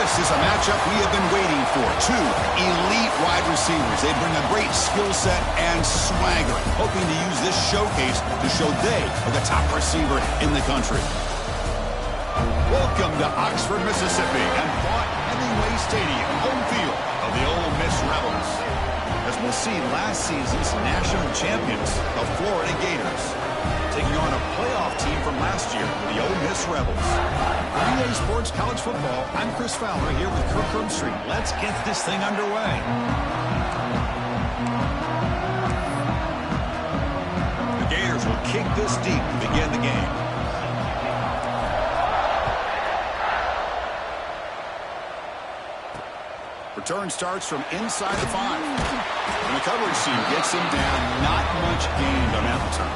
This is a matchup we have been waiting for. Two elite wide receivers. They bring a great skill set and swagger, hoping to use this showcase to show they are the top receiver in the country. Welcome to Oxford, Mississippi, and Vaught-Hemingway Stadium, home field of the Ole Miss Rebels, as we'll see last season's national champions, the Florida Gators, taking on a playoff team from last year, the Ole Miss Rebels. For EA Sports College Football, I'm Chris Fowler here with Kirk Herbstreit. Let's get this thing underway. The Gators will kick this deep to begin the game. Return starts from inside the 5. And the coverage team gets him down. Not much gained on that return.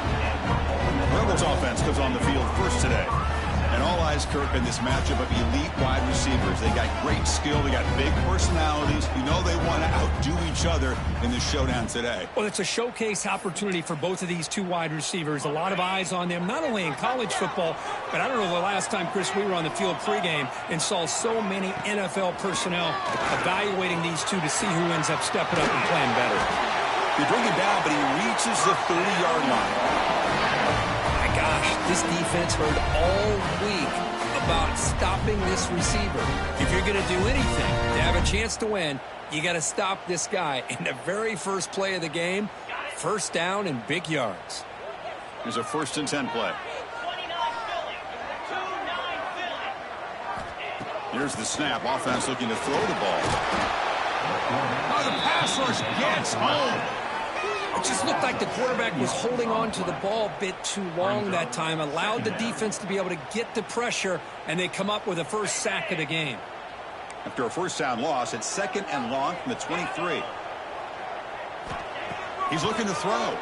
Rebels offense comes on the field first today. And all eyes, Kirk, in this matchup of elite wide receivers. They got great skill. They got big personalities. You know they want to outdo each other in this showdown today. Well, it's a showcase opportunity for both of these two wide receivers. A lot of eyes on them, not only in college football, but I don't know the last time, Chris, we were on the field pregame and saw so many NFL personnel evaluating these two to see who ends up stepping up and playing better. They bring him down, but he reaches the 30-yard line. This defense heard all week about stopping this receiver. If you're going to do anything to have a chance to win, you got to stop this guy. In the very first play of the game, first down and big yards. Here's a 1st and 10 play. Here's the snap. Offense looking to throw the ball. Oh, the pass rush gets home. It just looked like the quarterback was holding on to the ball a bit too long that time, allowed the defense to be able to get the pressure, and they come up with the first sack of the game. After a first down loss, it's 2nd and long from the 23. He's looking to throw.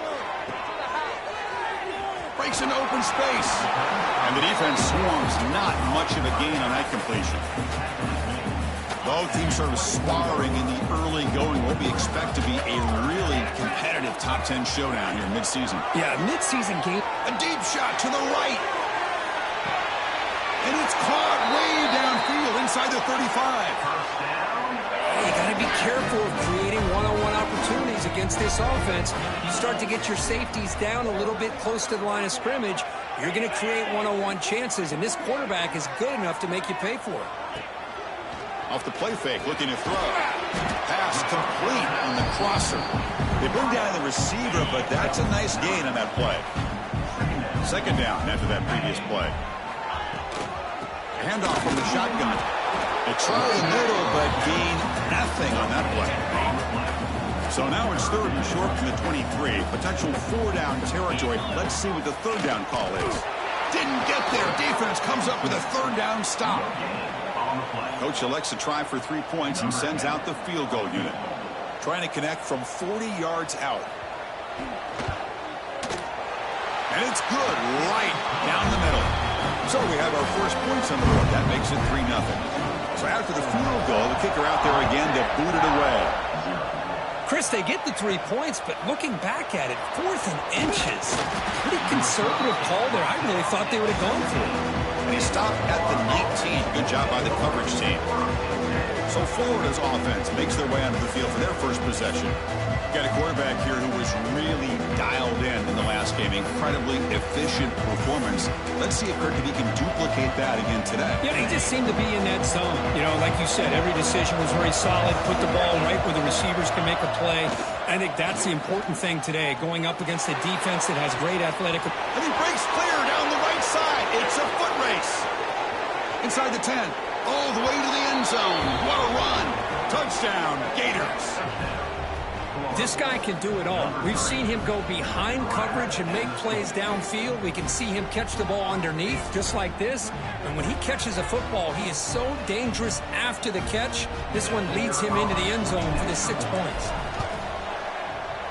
Breaks into open space. And the defense swarms. Not much of a gain on that completion. Both teams sort of sparring in the early going. What we expect to be a really competitive top 10 showdown here midseason. Yeah, midseason game. A deep shot to the right. And it's caught way downfield inside the 35. Hey, you got to be careful of creating one-on-one opportunities against this offense. You start to get your safeties down a little bit close to the line of scrimmage, you're going to create one-on-one chances, and this quarterback is good enough to make you pay for it. Off the play fake, looking to throw. Pass complete on the crosser. They bring down the receiver, but that's a nice gain on that play. 2nd down after that previous play. Handoff from the shotgun. They try the middle, but gain nothing on that play. So now it's 3rd and short from the 23. Potential 4-down territory. Let's see what the 3rd down call is. Didn't get there. Defense comes up with a 3rd down stop. Coach elects to try for 3 points and sends out the field goal unit. Trying to connect from 40 yards out. And it's good right down the middle. So we have our first points on the board. That makes it 3-0. So after the field goal, the kicker out there again to boot it away. Chris, they get the 3 points, but looking back at it, 4th and inches. Pretty conservative call there. I really thought they would have gone for it. And he stopped at the 19. Good job by the coverage team. So Florida's offense makes their way onto the field for their first possession. Got a quarterback here who was really dialed in the last game. Incredibly efficient performance. Let's see if he can duplicate that again today. Yeah, he just seemed to be in that zone. You know, like you said, every decision was very solid. Put the ball right where the receivers can make a play. I think that's the important thing today, going up against a defense that has great athletic. And he breaks clear down the right side. It's a foot race. Inside the 10. All the way to the end zone. What a run. Touchdown, Gators. This guy can do it all. We've seen him go behind coverage and make plays downfield. We can see him catch the ball underneath, just like this. And when he catches a football, he is so dangerous after the catch. This one leads him into the end zone for the 6 points.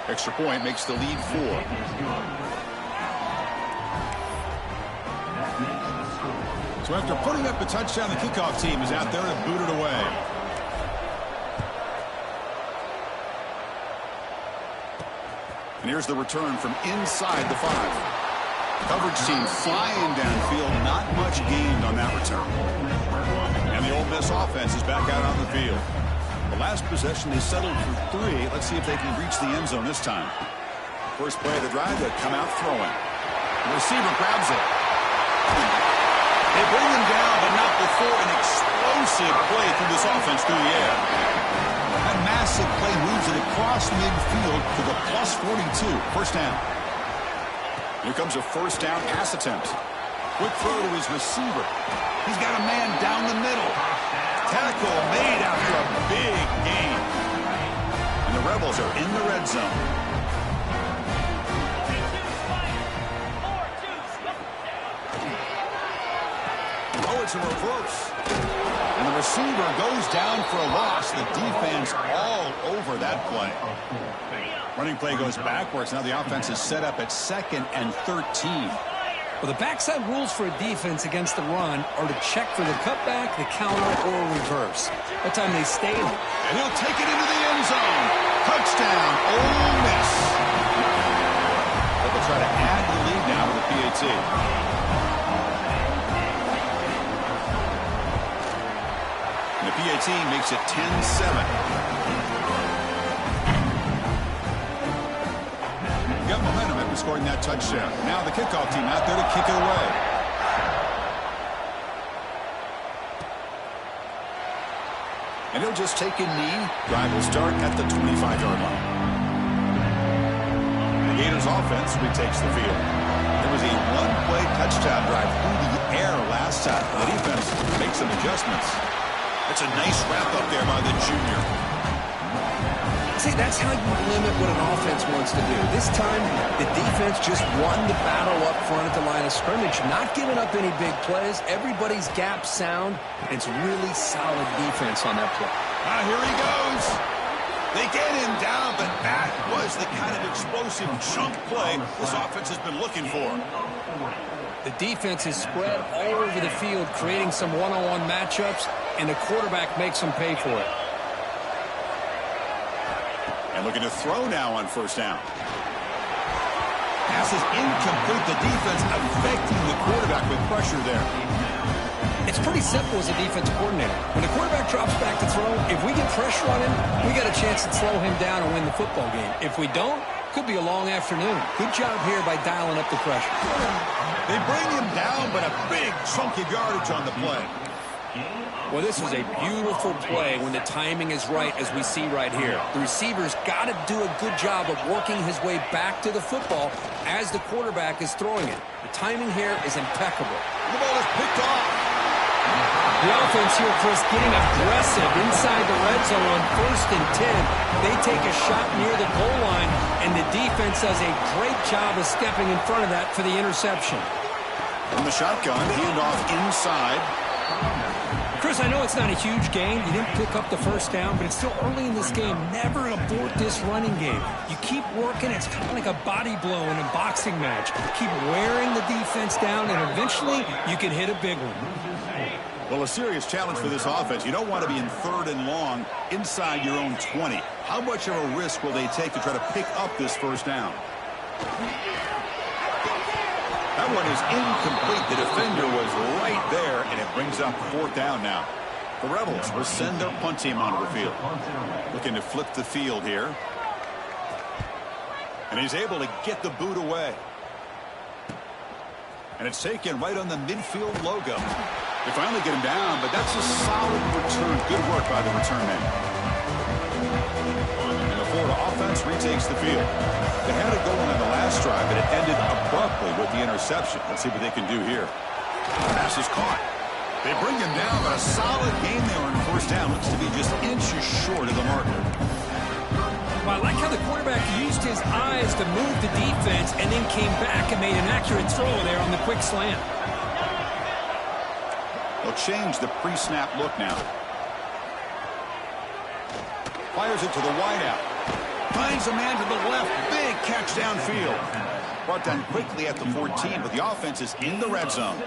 Extra point makes the lead 4. So after putting up a touchdown, the kickoff team is out there to boot it away. And here's the return from inside the 5. Coverage team flying downfield. Not much gained on that return. And the Ole Miss this offense is back out on the field. The last possession, they settled for 3. Let's see if they can reach the end zone this time. First play of the drive, they come out throwing. The receiver grabs it. They bring him down, but not before an explosive play through this offense through the air. That massive play moves it across midfield to the plus 42. First down. Here comes a first down pass attempt. Quick throw to his receiver. He's got a man down the middle. Tackle made after a big gain. And the Rebels are in the red zone. Oh, it's a reverse. And the receiver goes down for a loss. The defense all over that play. Running play goes backwards. Now the offense is set up at 2nd and 13. Well, the backside rules for a defense against the run are to check for the cutback, the counter, or reverse. That time they stayed. And he'll take it into the end zone. Touchdown, Ole Miss. But they'll try to add the lead now with the PAT. And the PAT makes it 10-7. Got momentum after scoring that touchdown. Now the kickoff team out there to kick it away. And he'll just take a knee. Drive will start at the 25-yard line. The Gators offense retakes the field. There was a one-play touchdown drive through the air last time. The defense makes some adjustments. That's a nice wrap up there by the junior. See, that's how you limit what an offense wants to do. This time, the defense just won the battle up front at the line of scrimmage, not giving up any big plays. Everybody's gap sound. It's really solid defense on that play. Here he goes. They get him down, but that was the kind of explosive chunk play this offense has been looking for. The defense is spread all over the field, creating some one-on-one matchups, and the quarterback makes them pay for it. And looking to throw now on first down. Pass is incomplete. The defense affecting the quarterback with pressure there. It's pretty simple as a defense coordinator. When the quarterback drops back to throw, if we get pressure on him, we got a chance to slow him down and win the football game. If we don't, could be a long afternoon. Good job here by dialing up the pressure. They bring him down, but a big chunk of yardage on the play. Well, this is a beautiful play when the timing is right, as we see right here. The receiver's got to do a good job of working his way back to the football as the quarterback is throwing it. The timing here is impeccable. The ball is picked off. The offense here, Chris, getting aggressive inside the red zone on 1st and 10. They take a shot near the goal line, and the defense does a great job of stepping in front of that for the interception. From the shotgun, handoff inside. Chris, I know it's not a huge gain. You didn't pick up the first down, but it's still early in this game. Never abort this running game. You keep working. It's kind of like a body blow in a boxing match. Keep wearing the defense down, and eventually you can hit a big one. Well, a serious challenge for this offense. You don't want to be in 3rd and long inside your own 20. How much of a risk will they take to try to pick up this first down? That one is incomplete. The defender was right there, and it brings up 4th down now. The Rebels will send their punt team onto the field. Looking to flip the field here. And he's able to get the boot away. And it's taken right on the midfield logo. They finally get him down, but that's a solid return. Good work by the return man. And the Florida offense retakes the field. They had it going on the last drive, but it ended abruptly with the interception. Let's see what they can do here. Pass is caught. They bring him down, but a solid game there on first down. Looks to be just inches short of the marker. Well, I like how the quarterback used his eyes to move the defense and then came back and made an accurate throw there on the quick slant. They'll change the pre-snap look now. Fires it to the wideout. Finds a man to the left. Big catch downfield. Brought down quickly at the 14, but the offense is in the red zone.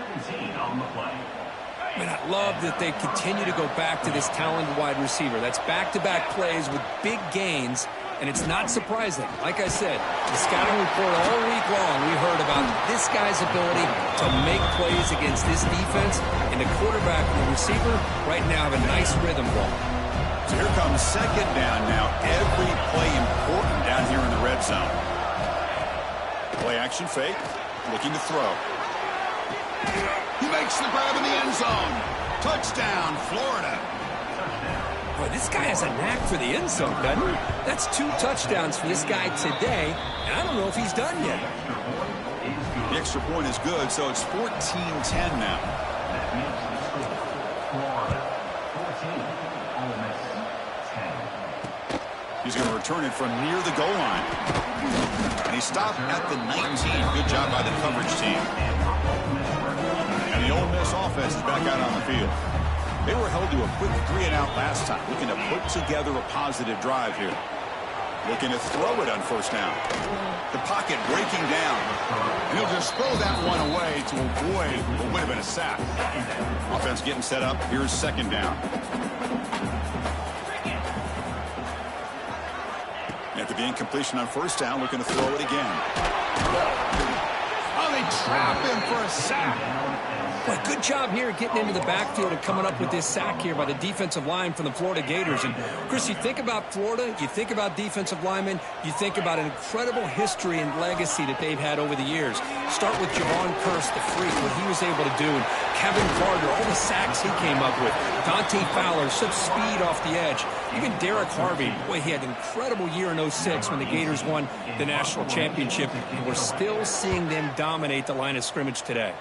I mean, I love that they continue to go back to this talented wide receiver. That's back-to-back plays with big gains, And it's not surprising. Like I said, the scouting report all week long, we heard about this guy's ability to make plays against this defense. And the quarterback and the receiver right now have a nice rhythm going. So here comes second down now. Every play important down here in the red zone. Play action fake. Looking to throw. He makes the grab in the end zone. Touchdown, Florida. Boy, this guy has a knack for the end zone, doesn't he? That's 2 touchdowns for this guy today, and I don't know if he's done yet. The extra point is good, so it's 14-10 now. He's going to return it from near the goal line. And he stopped at the 19. Good job by the coverage team. And the Ole Miss offense is back out on the field. They were held to a quick 3-and-out last time, looking to put together a positive drive here. Looking to throw it on first down. The pocket breaking down. And he'll just throw that one away to avoid what would have been a sack. Offense getting set up. Here's second down. After the incompletion on first down, looking to throw it again. Oh, they trap him for a sack. Boy, good job here getting into the backfield and coming up with this sack here by the defensive line from the Florida Gators. And, Chris, you think about Florida, you think about defensive linemen, you think about an incredible history and legacy that they've had over the years. Start with Javon Kearse, the freak, what he was able to do, and Kevin Carter, all the sacks he came up with. Dante Fowler, such speed off the edge. Even Derek Harvey, boy, he had an incredible year in 06 when the Gators won the national championship. And we're still seeing them dominate the line of scrimmage today.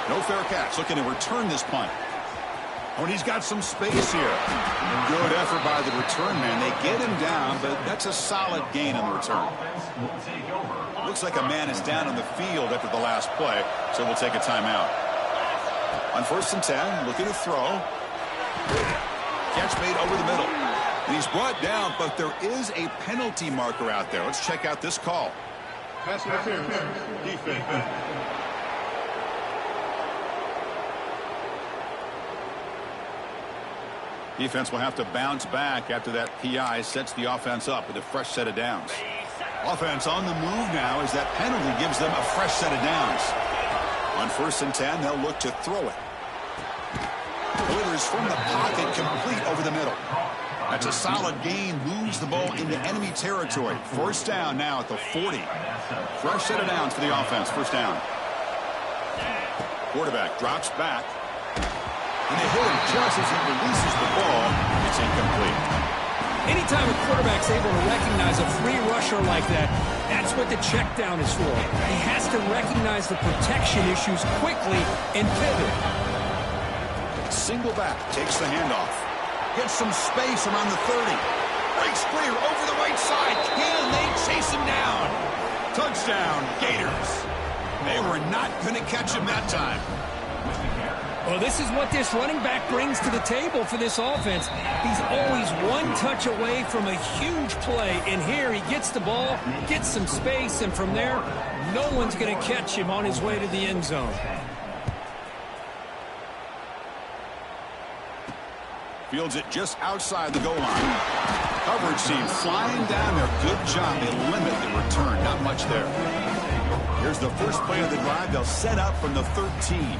No fair catch. Looking to return this punt. Oh, and he's got some space here. Good effort by the return man. They get him down, but that's a solid gain on the return. Looks like a man is down on the field after the last play, so we'll take a timeout. On 1st and 10, looking to throw. Catch made over the middle. And he's brought down, but there is a penalty marker out there. Let's check out this call. Pass interference. Defense. Defense will have to bounce back after that PI sets the offense up with a fresh set of downs. Offense on the move now as that penalty gives them a fresh set of downs. On 1st and 10, they'll look to throw it. Delivers from the pocket, complete over the middle. That's a solid gain, moves the ball into enemy territory. 1st down now at the 40. Fresh set of downs for the offense, 1st down. Quarterback drops back. And they hit him just as he releases the ball. It's incomplete. Anytime a quarterback's able to recognize a free rusher like that, that's what the check down is for. He has to recognize the protection issues quickly and pivot. Single back, takes the handoff. Gets some space around the 30. Breaks clear over the right side. Can they chase him down? Touchdown, Gators. They were not going to catch him that time. Well, this is what this running back brings to the table for this offense. He's always one touch away from a huge play, and here he gets the ball, gets some space, and from there, no one's going to catch him on his way to the end zone. Fields it just outside the goal line. Coverage team flying down there. Good job. They limit the return. Not much there. Here's the first play of the drive. They'll set up from the 13.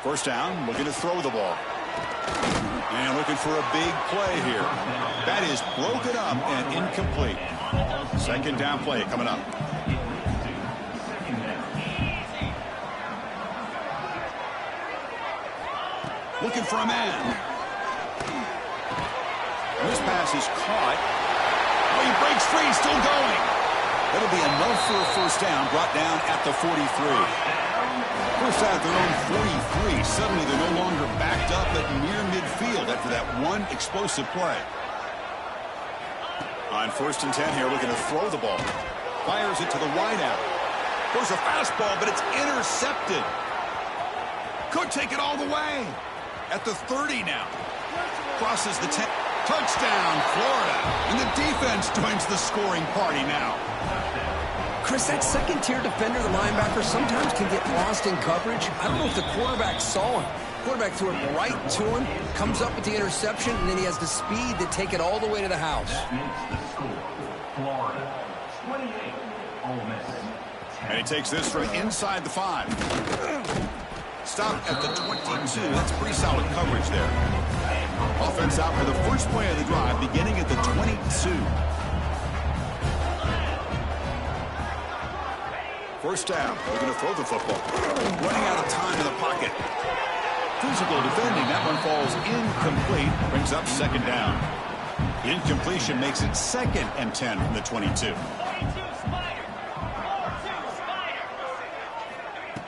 First down, looking to throw the ball. And looking for a big play here. That is broken up and incomplete. 2nd down play coming up. Looking for a man. And this pass is caught. Oh, he breaks free, still going. That'll be enough for a 1st down, brought down at the 43. First out at their own 43. Suddenly they're no longer backed up at near midfield after that one explosive play. On 1st and 10 here, looking to throw the ball. Fires it to the wideout. Goes a fastball, but it's intercepted. Could take it all the way. At the 30 now. Crosses the 10. Touchdown, Florida. And the defense joins the scoring party now. Chris, that second-tier defender, the linebacker, sometimes can get lost in coverage. I don't know if the quarterback saw him. Quarterback threw it right to him, comes up with the interception, and then he has the speed to take it all the way to the house. And he takes this from inside the 5. Stop at the 22. That's pretty solid coverage there. Offense out for the first play of the drive, beginning at the 22. First down. We're going to throw the football. Running out of time in the pocket. Physical defending. That one falls incomplete. Brings up second down. The incompletion makes it 2nd and 10 from the 22.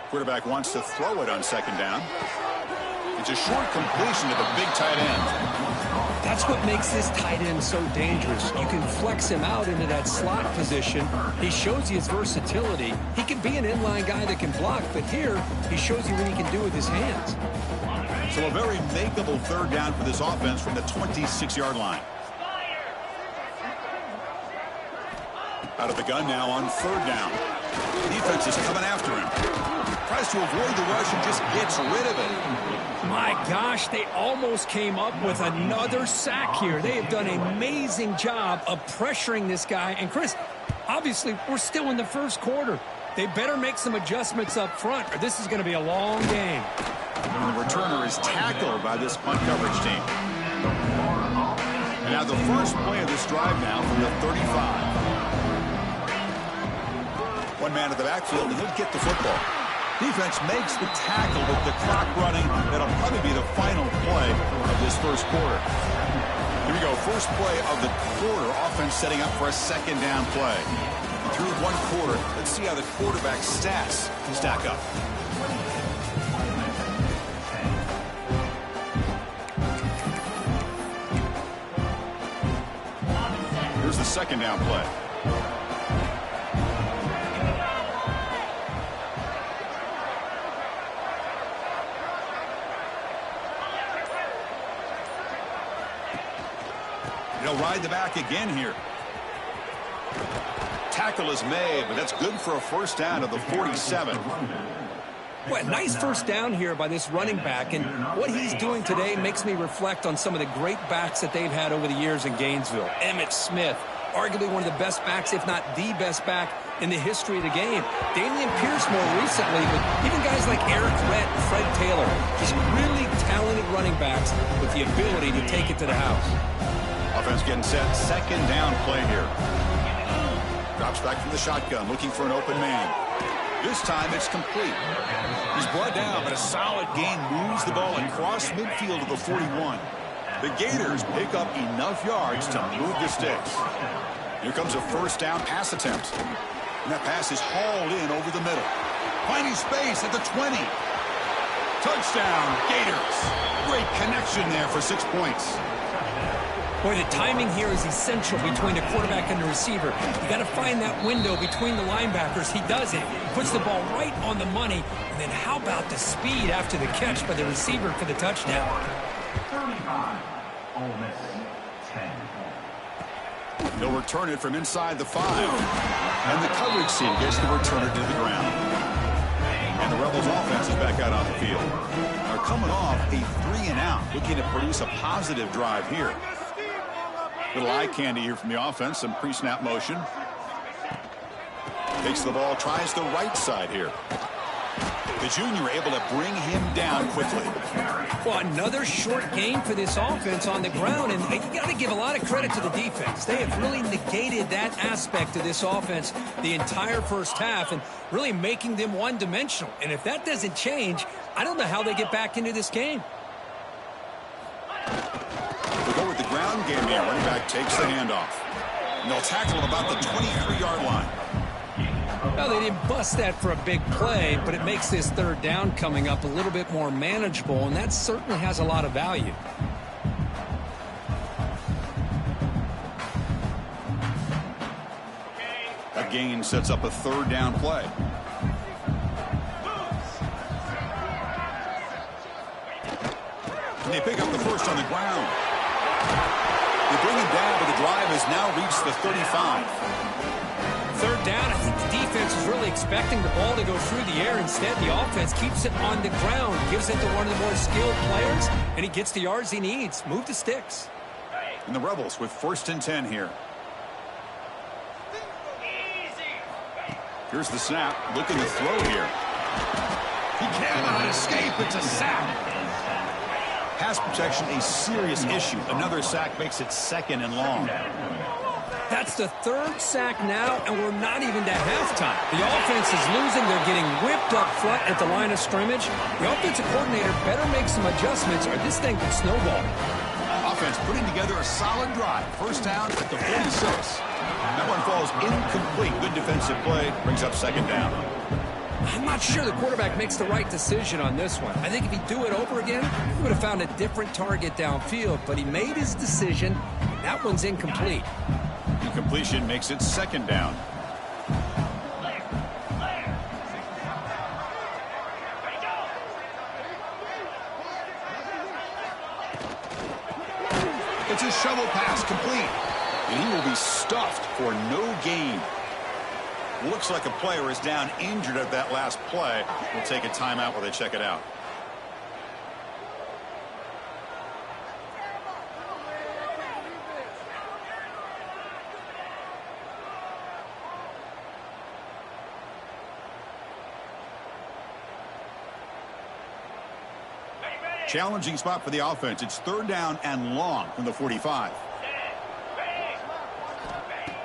Quarterback wants to throw it on second down. It's a short completion to the big tight end. That's what makes this tight end so dangerous. You can flex him out into that slot position. He shows you his versatility. He can be an inline guy that can block, but here he shows you what he can do with his hands. So a very makeable third down for this offense from the 26-yard line. Out of the gun now on third down. Defense is coming after him. Tries to avoid the rush and just gets rid of it. My gosh, they almost came up with another sack here. They have done an amazing job of pressuring this guy. And Chris, obviously, we're still in the first quarter. They better make some adjustments up front, or this is going to be a long game. And the returner is tackled by this punt coverage team. And now the first play of this drive now from the 35. One man at the backfield, and he'll get the football. Defense makes the tackle with the clock running. That'll probably be the final play of this first quarter. Here we go. First play of the quarter. Offense setting up for a second down play. Through one quarter, let's see how the quarterback's stats stack up. Here's the second down play. He'll ride the back again here. Tackle is made, but that's good for a first down of the 47. Well, nice first down here by this running back, and what he's doing today makes me reflect on some of the great backs that they've had over the years in Gainesville. Emmitt Smith, arguably one of the best backs, if not the best back in the history of the game. Dameon Pierce more recently, but even guys like Eric Rhett and Fred Taylor, just really talented running backs with the ability to take it to the house. Offense getting set. Second down play here. Drops back from the shotgun, looking for an open man. This time it's complete. He's brought down, but a solid gain moves the ball across midfield to the 41. The Gators pick up enough yards to move the sticks. Here comes a first down pass attempt. And that pass is hauled in over the middle. Finding space at the 20. Touchdown, Gators. Great connection there for 6 points. Boy, the timing here is essential between the quarterback and the receiver. You got to find that window between the linebackers. He does it. Puts the ball right on the money. And then how about the speed after the catch by the receiver for the touchdown? 35, Ole Miss, 10. He'll return it from inside the 5. And the coverage team gets the returner to the ground. And the Rebels offense is back out on the field. They're coming off a 3-and-out, looking to produce a positive drive here. Little eye candy here from the offense, some pre-snap motion. Takes the ball, tries the right side here. The junior able to bring him down quickly. Well, another short game for this offense on the ground, and you got to give a lot of credit to the defense. They have really negated that aspect of this offense the entire first half and really making them one-dimensional. And if that doesn't change, I don't know how they get back into this game. We'll go with the ground game here. Running back takes the handoff. And they'll tackle him about the 23-yard line. Well, they didn't bust that for a big play, but it makes this third down coming up a little bit more manageable, and that certainly has a lot of value. That gain sets up a third down play. And they pick up the first on the ground. They bring him down, but the drive has now reached the 35. Third down, I think the defense defense is really expecting the ball to go through the air. Instead, the offense keeps it on the ground, gives it to one of the more skilled players, and he gets the yards he needs. Move the sticks. And the Rebels with 1st and 10 here. Here's the snap. Looking to throw here. He cannot escape. It's a sack. Pass protection, a serious issue. Another sack makes it 2nd and long. That's the 3rd sack now, and we're not even to halftime. The offense is losing. They're getting whipped up front at the line of scrimmage. The offensive coordinator better make some adjustments, or this thing could snowball. Offense putting together a solid drive. 1st down at the 46. That one falls incomplete. Good defensive play. Brings up 2nd down. I'm not sure the quarterback makes the right decision on this one. I think if he'd do it over again, he would have found a different target downfield, but he made his decision. That one's incomplete. Incompletion makes it 2nd down. It's a shovel pass complete. And he will be stuffed for no gain. Looks like a player is down injured at that last play. We'll take a timeout while they check it out. Challenging spot for the offense. It's 3rd down and long from the 45.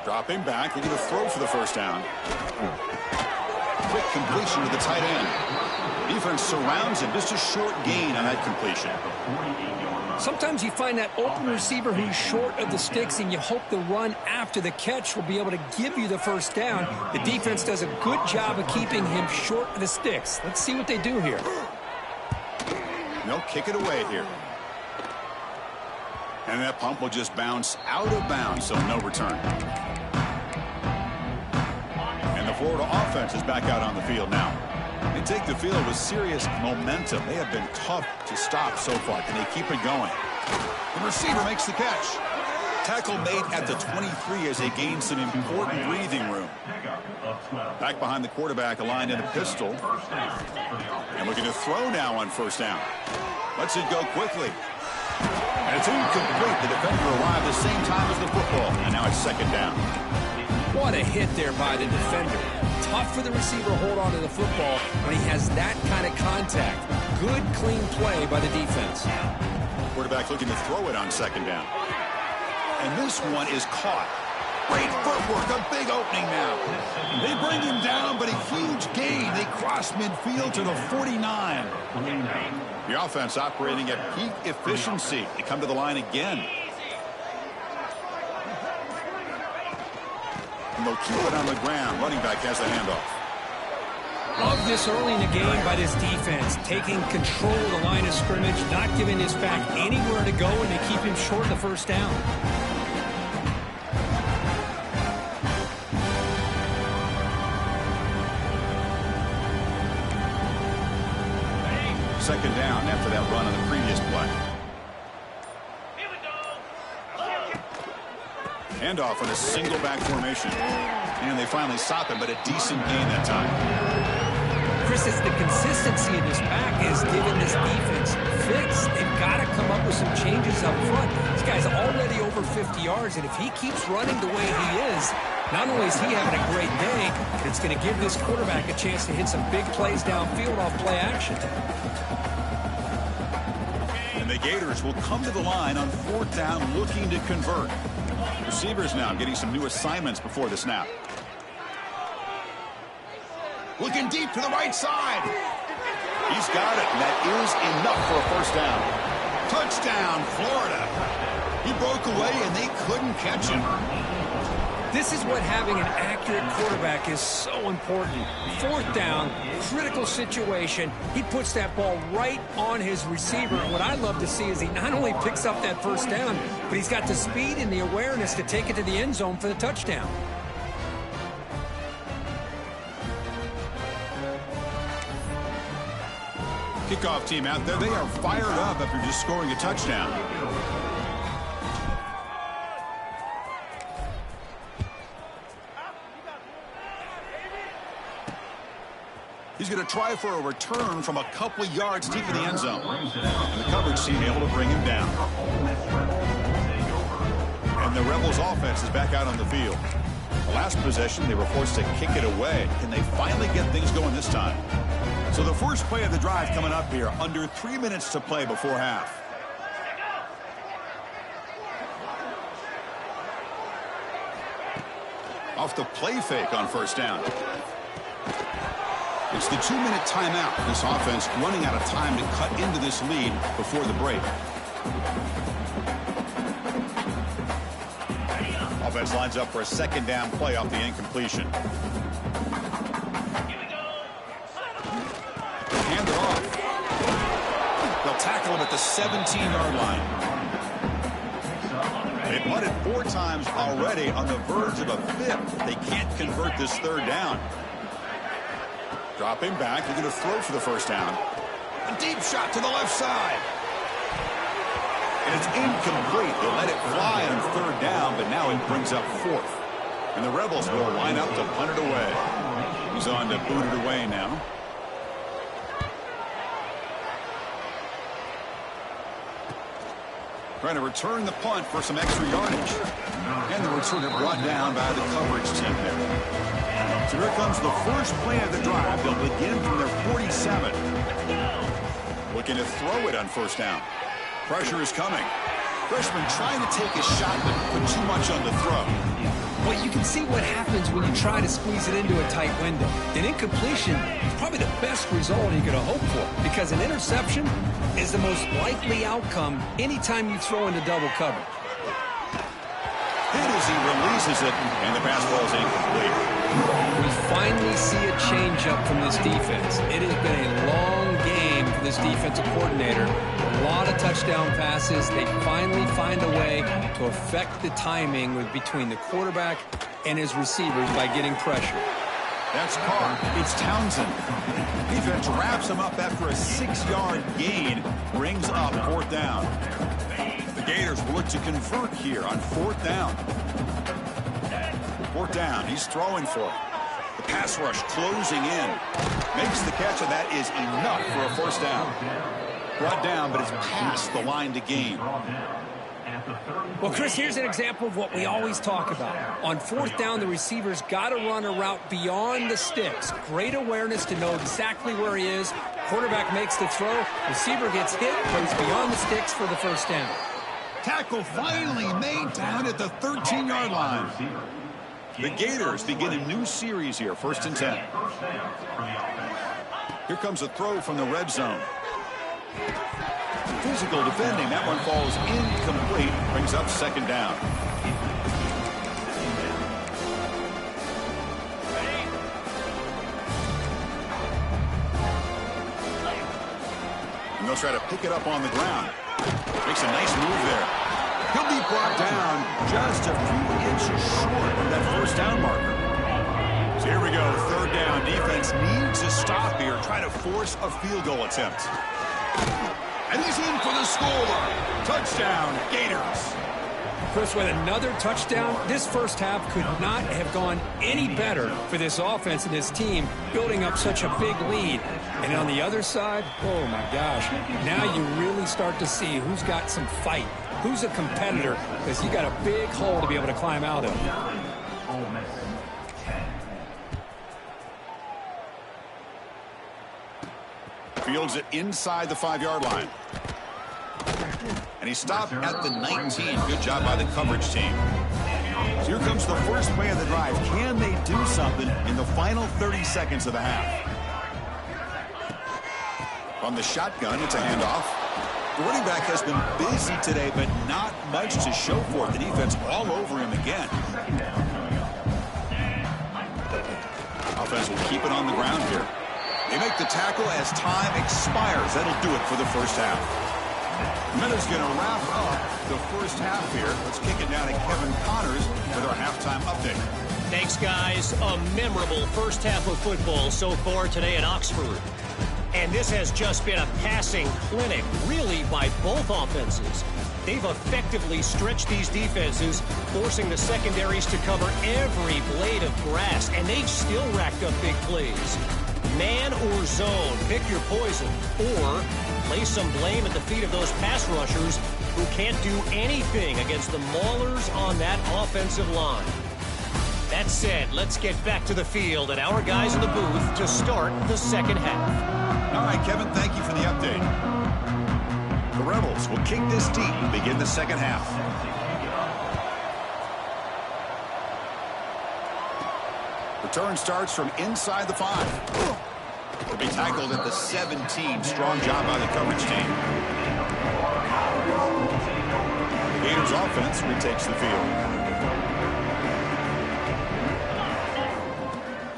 Dropping back, looking to throw for the 1st down. Quick completion to the tight end. Defense surrounds him. Just a short gain on that completion. Sometimes you find that open receiver who's short of the sticks, and you hope the run after the catch will be able to give you the 1st down. The defense does a good job of keeping him short of the sticks. Let's see what they do here. They'll kick it away here. And that pump will just bounce out of bounds, so no return. And the Florida offense is back out on the field now. They take the field with serious momentum. They have been tough to stop so far. Can they keep it going? The receiver makes the catch. Tackle made at the 23 as they gain some important breathing room. Back behind the quarterback, aligned in a pistol. And looking to throw now on 1st down. Lets it go quickly. And it's incomplete. The defender arrived the same time as the football. And now it's 2nd down. What a hit there by the defender. Tough for the receiver to hold on to the football when he has that kind of contact. Good, clean play by the defense. Quarterback looking to throw it on 2nd down. And this one is caught. Great footwork, a big opening now. They bring him down, but a huge gain. They cross midfield to the 49. The offense operating at peak efficiency. They come to the line again. And they'll keep it on the ground. Running back has the handoff. Love this early in the game by this defense. Taking control of the line of scrimmage, not giving this back anywhere to go, and they keep him short of the 1st down. Second down after that run on the previous play. Handoff on a single back formation. And they finally stop him, but a decent gain that time. Chris, it's the consistency of this back is giving this defense fits. They've got to come up with some changes up front. This guy's already over 50 yards, and if he keeps running the way he is, not only is he having a great day, but it's going to give this quarterback a chance to hit some big plays downfield off play action. And the Gators will come to the line on 4th down looking to convert. Receivers now getting some new assignments before the snap. Looking deep to the right side. He's got it, and that is enough for a 1st down. Touchdown, Florida. He broke away, and they couldn't catch him. This is what having an accurate quarterback is so important. 4th down, critical situation. He puts that ball right on his receiver. What I love to see is he not only picks up that 1st down, but he's got the speed and the awareness to take it to the end zone for the touchdown. Kickoff team out there. They are fired up after just scoring a touchdown. He's going to try for a return from a couple of yards deep in the end zone. And the coverage team able to bring him down. And the Rebels offense is back out on the field. The last possession, they were forced to kick it away. Can they finally get things going this time? So the first play of the drive coming up here. Under 3 minutes to play before half. Off the play fake on first down. It's the 2-minute timeout. This offense running out of time to cut into this lead before the break. Offense lines up for a second down play off the incompletion. Hand it off. They'll tackle him at the 17-yard line. They've punted 4 times already, on the verge of a 5th. They can't convert this third down. Dropping back, they're going to throw for the first down. A deep shot to the left side. And it's incomplete. They let it fly on third down, but now it brings up 4th. And the Rebels will line up to punt it away. He's on to boot it away now. Trying to return the punt for some extra yardage. And the return is brought down by the coverage team there. So here comes the first play of the drive. They'll begin from their 47. Looking to throw it on first down. Pressure is coming. Freshman trying to take a shot, but put too much on the throw. Well, you can see what happens when you try to squeeze it into a tight window. An incompletion is probably the best result you could have hoped for, because an interception is the most likely outcome anytime you throw into double coverage. Hit as he releases it, and the pass ball is incomplete. We finally see a change-up from this defense. It has been a long game for this defensive coordinator. A lot of touchdown passes. They finally find a way to affect the timing between the quarterback and his receivers by getting pressure. That's Carr. It's Townsend. Defense wraps him up after a 6-yard gain. Brings up 4th down. The Gators will look to convert here on 4th down. 4th down. He's throwing for it. The pass rush closing in. Makes the catch, and that is enough for a first down. Brought down, but it's past the line to gain. Well, Chris, here's an example of what we always talk about. On 4th down, the receiver's got to run a route beyond the sticks. Great awareness to know exactly where he is. Quarterback makes the throw. Receiver gets hit, but he's beyond the sticks for the first down. Tackle finally made down at the 13-yard line. The Gators begin a new series here, 1st and 10. Here comes a throw from the red zone. Physical defending. That one falls incomplete. Brings up 2nd down. And they'll try to pick it up on the ground. Makes a nice move there. He'll be brought down just a few inches short of that first down marker. So here we go, 3rd down. Defense needs a stop here. Try to force a field goal attempt. And he's in for the score. Touchdown, Gators. Chris, with another touchdown, this first half could not have gone any better for this offense and this team, building up such a big lead. And on the other side, oh my gosh, now you really start to see who's got some fight, who's a competitor, because you got a big hole to be able to climb out of. Fields it inside the 5-yard line. And he stopped at the 19. Good job by the coverage team. So here comes the first play of the drive. Can they do something in the final 30 seconds of the half? On the shotgun, it's a handoff. The running back has been busy today, but not much to show for it. The defense all over him again. Offense will keep it on the ground here. They make the tackle as time expires. That'll do it for the first half. Miller's going to wrap up the first half here. Let's kick it down to Kevin Connors with our halftime update. Thanks, guys. A memorable first half of football so far today at Oxford. And this has just been a passing clinic, really, by both offenses. They've effectively stretched these defenses, forcing the secondaries to cover every blade of grass, and they've still racked up big plays. Man or zone, pick your poison. Or lay some blame at the feet of those pass rushers who can't do anything against the maulers on that offensive line. That said, let's get back to the field and our guys in the booth to start the second half. All right, Kevin, thank you for the update. The Rebels will kick this deep and begin the second half. Return starts from inside the 5. Will be tackled at the 17. Strong job by the coverage team. Gators offense retakes the field.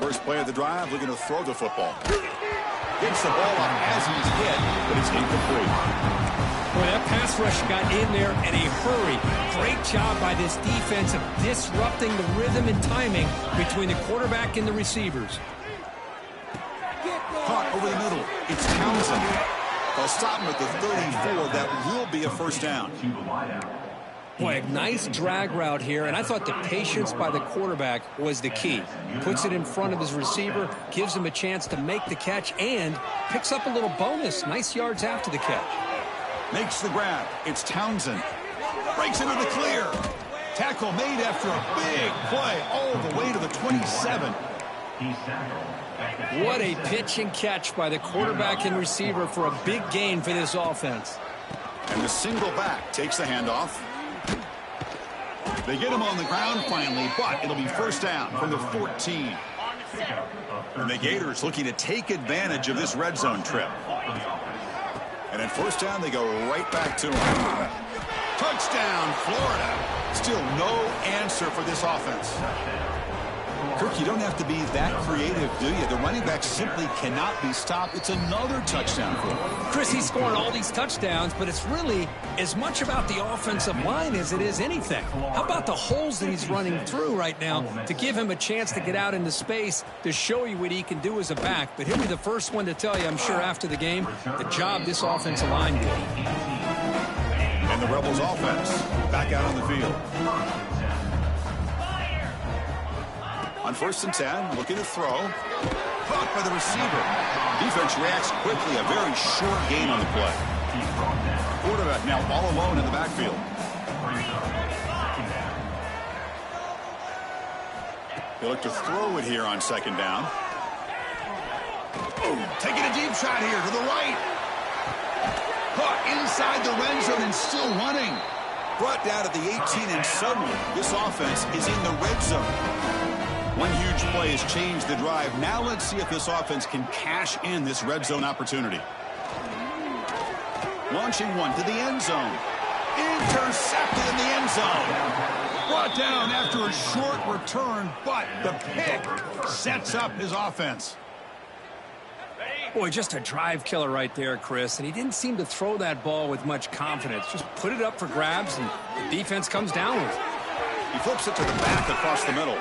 First play of the drive, looking to throw the football. Gets the ball up as he's hit, but it's incomplete. Boy, that pass rush got in there in a hurry. Great job by this defense of disrupting the rhythm and timing between the quarterback and the receivers. Caught over the middle. It's Townsend. They'll stop him at the 34. That will be a first down. Boy, a nice drag route here, and I thought the patience by the quarterback was the key. Puts it in front of his receiver, gives him a chance to make the catch, and picks up a little bonus. Nice yards after the catch. Makes the grab. It's Townsend. Breaks into the clear. Tackle made after a big play all the way to the 27. What a pitch and catch by the quarterback and receiver for a big gain for this offense. And the single back takes the handoff. They get him on the ground finally, but it'll be first down from the 14. And the Gators looking to take advantage of this red zone trip. And at first down, they go right back to him. Touchdown, Florida. Still no answer for this offense. Kirk, you don't have to be that creative, do you? The running back simply cannot be stopped. It's another touchdown for him. Chris, he's scoring all these touchdowns, but it's really as much about the offensive line as it is anything. How about the holes that he's running through right now to give him a chance to get out into space to show you what he can do as a back? But he'll be the first one to tell you, I'm sure, after the game, the job this offensive line did. And the Rebels offense back out on the field. On 1st and 10, looking to throw. Caught by the receiver. Defense reacts quickly. A very short gain on the play. Quarterback now all alone in the backfield. They look to throw it here on 2nd down. Oh, taking a deep shot here to the right. Caught inside the red zone and still running. Brought down at the 18, and suddenly this offense is in the red zone. One huge play has changed the drive. Now let's see if this offense can cash in this red zone opportunity. Launching one to the end zone. Intercepted in the end zone. Brought down after a short return, but the pick sets up his offense. Boy, just a drive killer right there, Chris. And he didn't seem to throw that ball with much confidence. Just put it up for grabs, and the defense comes down with it. He flips it to the back across the middle.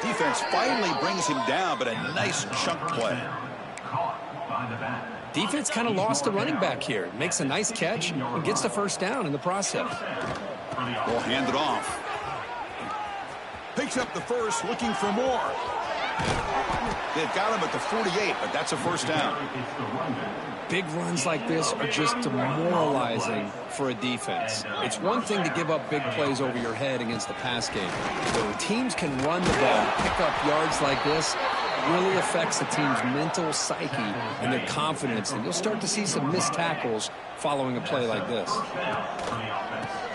Defense finally brings him down, but a nice chunk play. Defense kind of lost the running back here. Makes a nice catch and gets the first down in the process. Will hand it off. Picks up the first, looking for more. They've got him at the 48, but that's a first down. Big runs like this are just demoralizing for a defense. It's one thing to give up big plays over your head against the pass game. But when teams can run the ball, pick up yards like this, it really affects the team's mental psyche and their confidence. And you'll start to see some missed tackles following a play like this.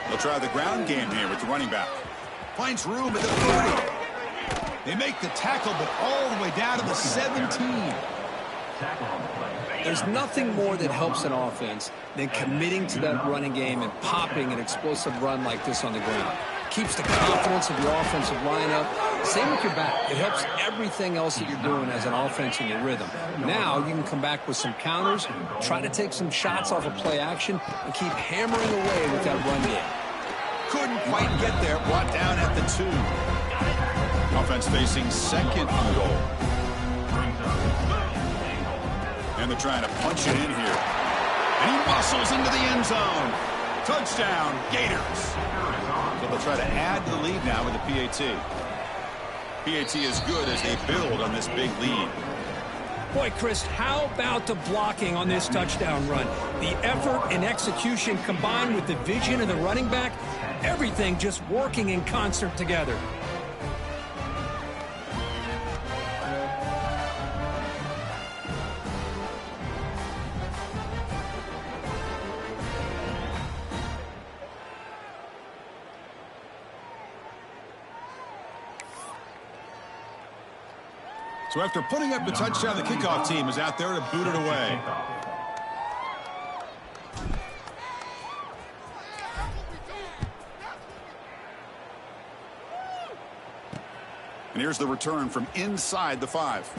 They'll try the ground game here with the running back. Finds room at the 30. They make the tackle, but all the way down to the 17. There's nothing more that helps an offense than committing to that running game and popping an explosive run like this on the ground. Keeps the confidence of your offensive lineup. Same with your back. It helps everything else that you're doing as an offense in your rhythm. Now you can come back with some counters, try to take some shots off of play action, and keep hammering away with that run game. Couldn't quite get there. Brought down at the 2. Offense facing 2nd and goal. And they're trying to punch it in here. And he muscles into the end zone. Touchdown, Gators. So they'll try to add to the lead now with the PAT. PAT is good as they build on this big lead. Boy, Chris, how about the blocking on this touchdown run? The effort and execution combined with the vision of the running back, everything just working in concert together. So after putting up the touchdown, the kickoff team is out there to boot it away. And here's the return from inside the 5.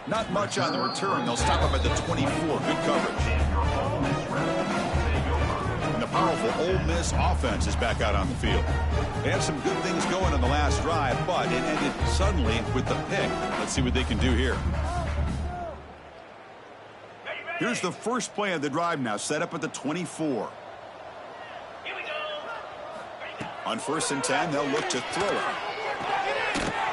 Not much on the return. They'll stop up at the 24. Good coverage. And the powerful Ole Miss offense is back out on the field. They had some good things going on the last drive, but it ended suddenly with the pick. Let's see what they can do here. Here's the first play of the drive now, set up at the 24. On 1st and 10, they'll look to throw it.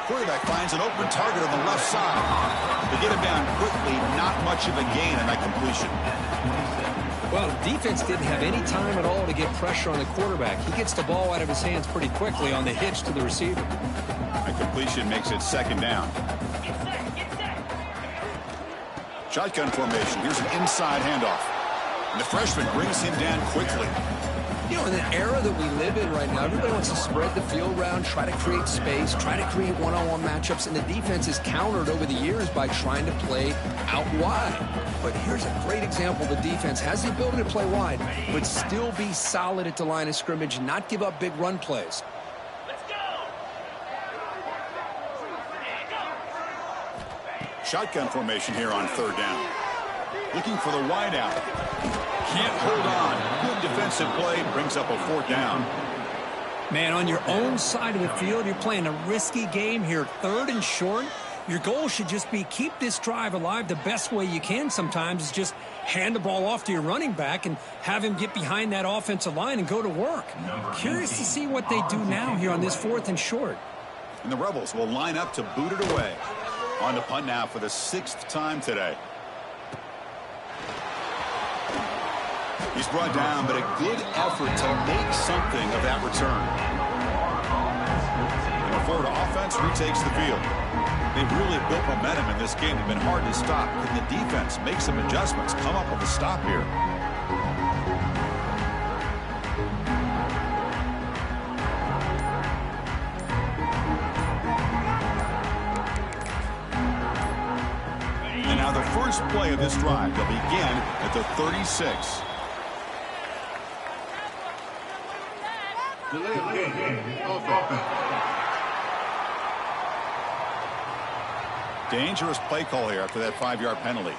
Quarterback finds an open target on the left side. They get him down quickly, not much of a gain on that completion. Well, the defense didn't have any time at all to get pressure on the quarterback. He gets the ball out of his hands pretty quickly on the hitch to the receiver. A completion makes it 2nd down. Shotgun formation. Here's an inside handoff. And the freshman brings him down quickly. You know, in the era that we live in right now, everybody wants to spread the field around, try to create space, try to create one-on-one matchups, and the defense is countered over the years by trying to play out wide. But here's a great example. The defense has the ability to play wide, but still be solid at the line of scrimmage, not give up big run plays. Shotgun formation here on 3rd down. Looking for the wide out. Can't hold on. Good defensive play. Brings up a 4th down. Man, on your own side of the field, you're playing a risky game here. 3rd and short. Your goal should just be keep this drive alive the best way you can sometimes is just hand the ball off to your running back and have him get behind that offensive line and go to work. Curious to see what they do now here on this 4th and short. And the Rebels will line up to boot it away. On to punt now for the 6th time today. He's brought down, but a good effort to make something of that return. And the Florida offense retakes the field. They've really built momentum in this game. They've been hard to stop. Can the defense make some adjustments, come up with a stop here? And now the first play of this drive. They'll begin at the 36. Delay of game. Offense. Dangerous play call here after that 5-yard penalty.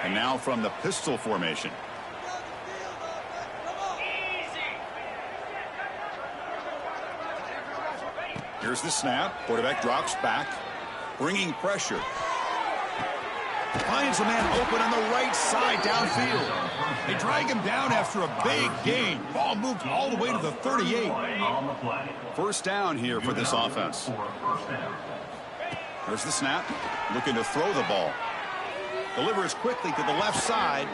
And now from the pistol formation. Here's the snap. Quarterback drops back, bringing pressure. Finds a man open on the right side downfield. They drag him down after a big gain. Ball moved all the way to the 38. 1st down here for this offense. There's the snap. Looking to throw the ball. Delivers quickly to the left side.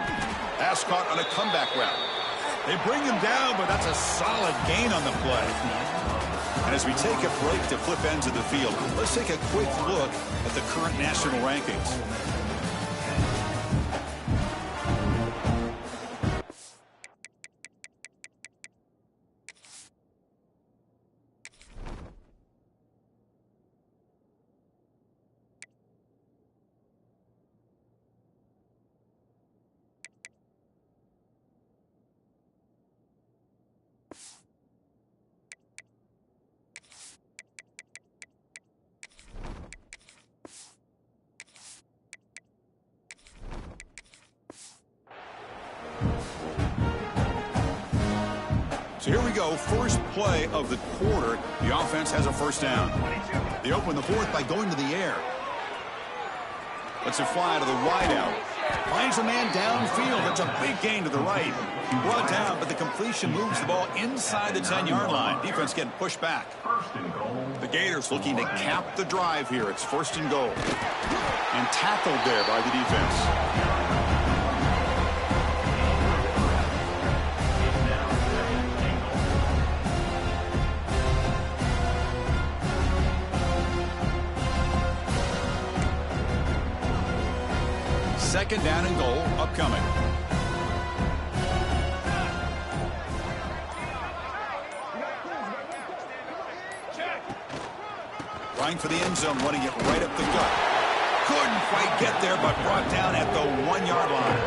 Pass caught on a comeback route. They bring him down, but that's a solid gain on the play. And as we take a break to flip ends of the field, let's take a quick look at the current national rankings. So here we go, first play of the quarter. The offense has a 1st down. They open the 4th by going to the air. Lets it fly to the wideout. Finds a man downfield. That's a big gain to the right. Brought down, but the completion moves the ball inside the 10-yard line. Defense getting pushed back. The Gators looking to cap the drive here. It's 1st and goal. And tackled there by the defense. Second down and goal upcoming. Trying for the end zone, running it right up the gut. Couldn't quite get there, but brought down at the 1-yard line.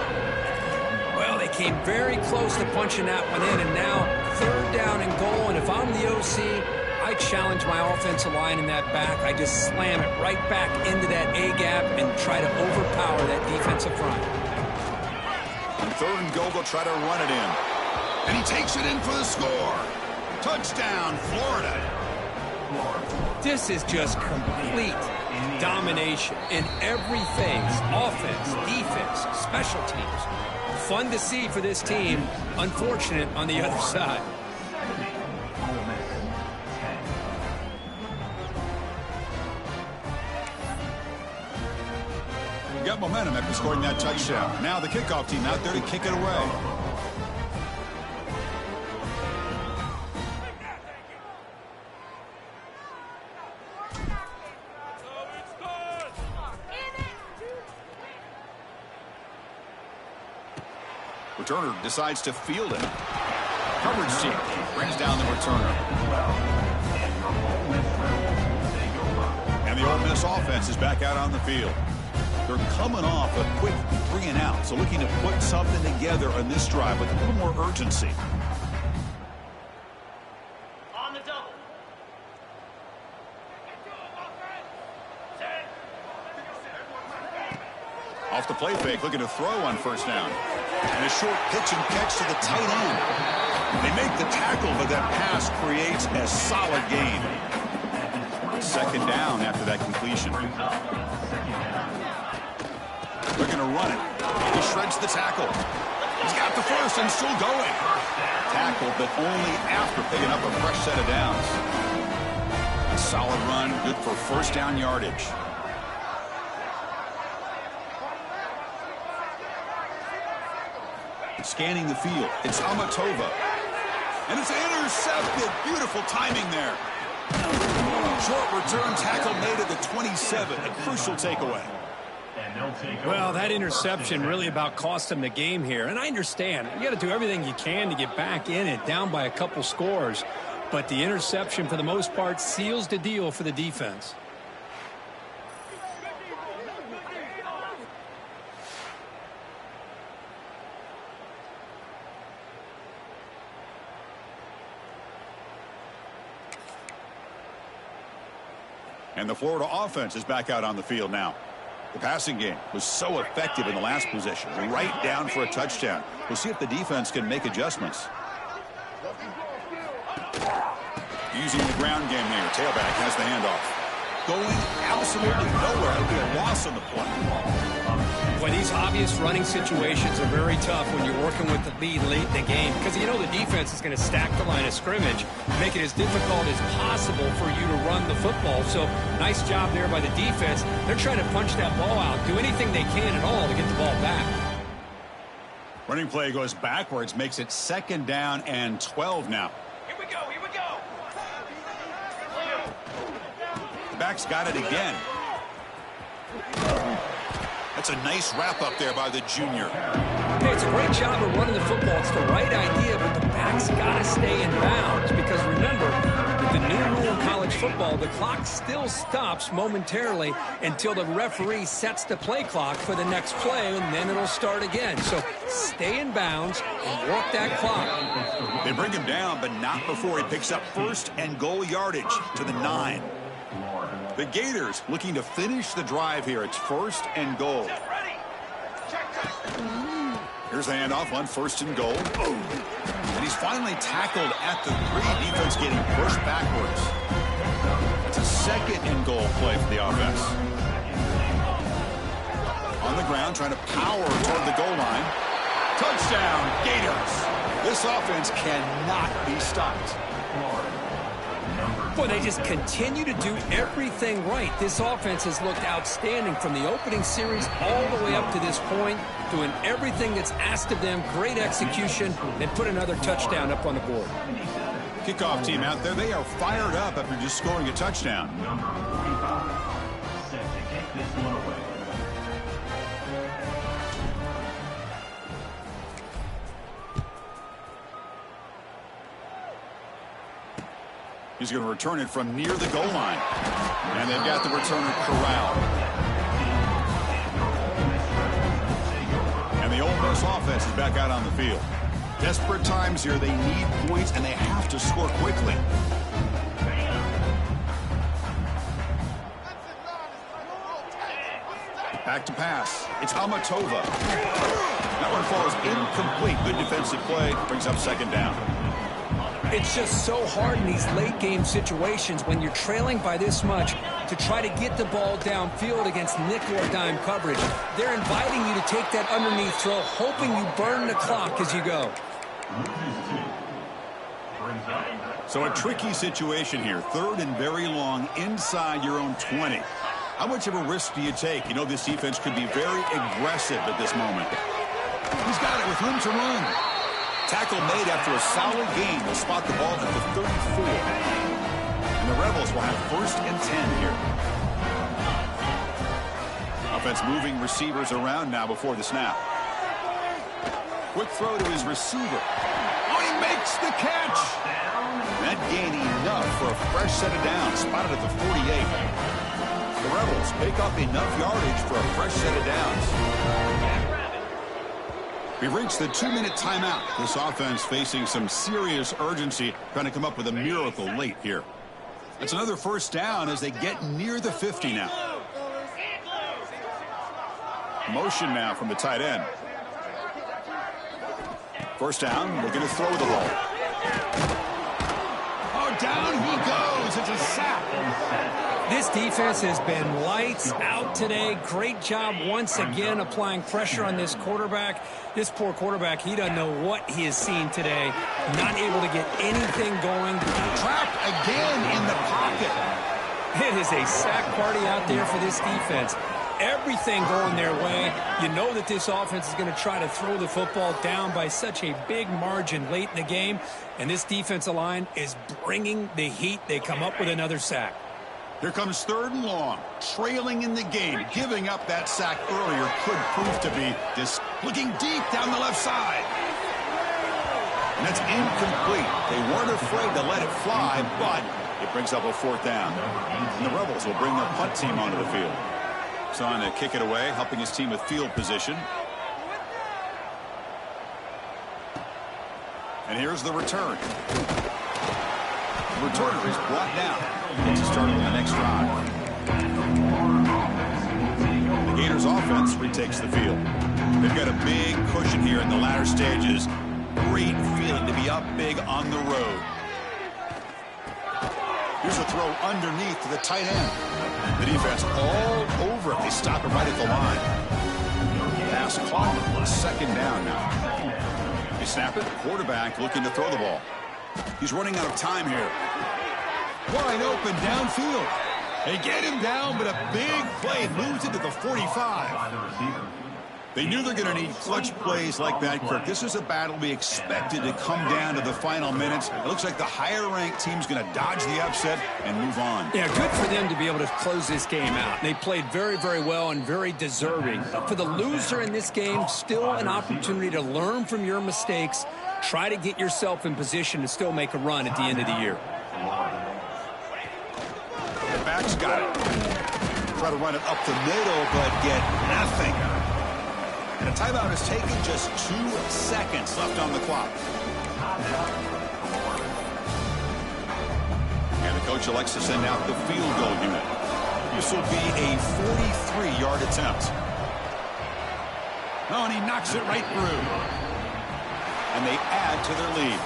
Well, they came very close to punching that one in, and now 3rd down and goal. And if I'm the OC, I challenge my offensive line in that back. I just slam it right back into that A-gap and try to overpower that defensive front. On 3rd and goal, they'll try to run it in. And he takes it in for the score. Touchdown, Florida. This is just complete domination in every phase. Offense, defense, special teams. Fun to see for this team. Unfortunate on the other side. Got momentum after scoring that touchdown. Now the kickoff team out there to kick it away. Returner decides to field it. Coverage team brings down the returner. And the Ole Miss offense is back out on the field. They're coming off a quick 3-and-out, so looking to put something together on this drive with a little more urgency. On the double. Off the play fake, looking to throw on 1st down. And a short pitch and catch to the tight end. They make the tackle, but that pass creates a solid gain. 2nd down after that completion. They're going to run it. He shreds the tackle. He's got the 1st and still going. Tackle, but only after picking up a fresh set of downs. A solid run, good for 1st down yardage. Scanning the field, it's Amatova. And it's intercepted. Beautiful timing there. Short return tackle made at the 27. A crucial takeaway. Well, that interception really about cost them the game here. And I understand. You got to do everything you can to get back in it, down by a couple scores. But the interception, for the most part, seals the deal for the defense. And the Florida offense is back out on the field now. The passing game was so effective in the last possession, right down for a touchdown. We'll see if the defense can make adjustments. Using the ground game here. Tailback has the handoff. Going absolutely nowhere. It'll be a loss on the play. Well, these obvious running situations are very tough when you're working with the lead late in the game, because you know the defense is going to stack the line of scrimmage, make it as difficult as possible for you to run the football. So nice job there by the defense. They're trying to punch that ball out, do anything they can at all to get the ball back. Running play goes backwards, makes it 2nd down and 12 now. Here we go, here we go. The back's got it again. That's a nice wrap-up there by the junior. Hey, it's a great job of running the football. It's the right idea, but the back's got to stay in bounds. Because remember, with the new rule in college football, the clock still stops momentarily until the referee sets the play clock for the next play, and then it'll start again. So stay in bounds and work that clock. They bring him down, but not before he picks up 1st and goal yardage to the 9. The Gators looking to finish the drive here. It's 1st and goal. Here's the handoff on 1st and goal. And he's finally tackled at the 3. Defense getting pushed backwards. It's a 2nd and goal play for the offense. On the ground, trying to power toward the goal line. Touchdown, Gators. This offense cannot be stopped. Boy, they just continue to do everything right. This offense has looked outstanding from the opening series all the way up to this point, doing everything that's asked of them, great execution, and put another touchdown up on the board. Kickoff team out there, they are fired up after just scoring a touchdown. Number 45, set to kick this one away. He's going to return it from near the goal line. And they've got the returner corralled. And the Ole Miss offense is back out on the field. Desperate times here. They need points, and they have to score quickly. Back to pass. It's Amatova. That one falls incomplete. Good defensive play. Brings up second down. It's just so hard in these late game situations when you're trailing by this much to try to get the ball downfield against nickel or dime coverage. They're inviting you to take that underneath throw, hoping you burn the clock as you go. So a tricky situation here. Third and very long inside your own 20. How much of a risk do you take? You know this defense could be very aggressive at this moment. He's got it with room to run. Tackle made after a solid game. Will spot the ball at the 34. And the Rebels will have first and 10 here. Offense moving receivers around now before the snap. Quick throw to his receiver. Oh, he makes the catch. That gained enough for a fresh set of downs. Spotted at the 48. The Rebels pick up enough yardage for a fresh set of downs. We've reached the 2-minute timeout. This offense facing some serious urgency, trying to come up with a miracle late here. That's another first down as they get near the 50 now. Motion now from the tight end. First down, looking to throw the ball. Oh, down he goes. It's a sack. This defense has been lights out today. Great job once again applying pressure on this quarterback. This poor quarterback, he doesn't know what he has seen today. Not able to get anything going. Trapped again in the pocket. It is a sack party out there for this defense. Everything going their way. You know that this offense is going to try to throw the football down by such a big margin late in the game. And this defensive line is bringing the heat. They come up with another sack. Here comes third and long, trailing in the game. Giving up that sack earlier could prove to be this. Looking deep down the left side. And that's incomplete. They weren't afraid to let it fly, but it brings up a fourth down. And the Rebels will bring their punt team onto the field. So on to kick it away, helping his team with field position. And here's the return. The returner is brought down. To start on the next drive. The Gators offense retakes the field. They've got a big cushion here in the latter stages. Great feeling to be up big on the road. Here's a throw underneath to the tight end. The defense all over it. They stop it right at the line. Pass clock. Second down now. They snap it. Quarterback looking to throw the ball. He's running out of time here. Wide open downfield. They get him down, but a big play moves into the 45. They knew they're going to need clutch plays like that, Kirk. This is a battle we expected to come down to the final minutes. It looks like the higher-ranked team's going to dodge the upset and move on. Yeah, good for them to be able to close this game out. They played very, very well and very deserving. But for the loser in this game, still an opportunity to learn from your mistakes. Try to get yourself in position to still make a run at the end of the year. The back's got it. Try to run it up the middle, but get nothing. And a timeout is taken, just 2 seconds left on the clock. And the coach elects to send out the field goal unit. This will be a 43-yard attempt. Oh, and he knocks it right through. And they add to their lead.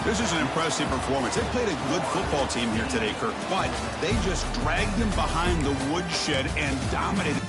This is an impressive performance. They played a good football team here today, Kirk, but they just dragged them behind the woodshed and dominated.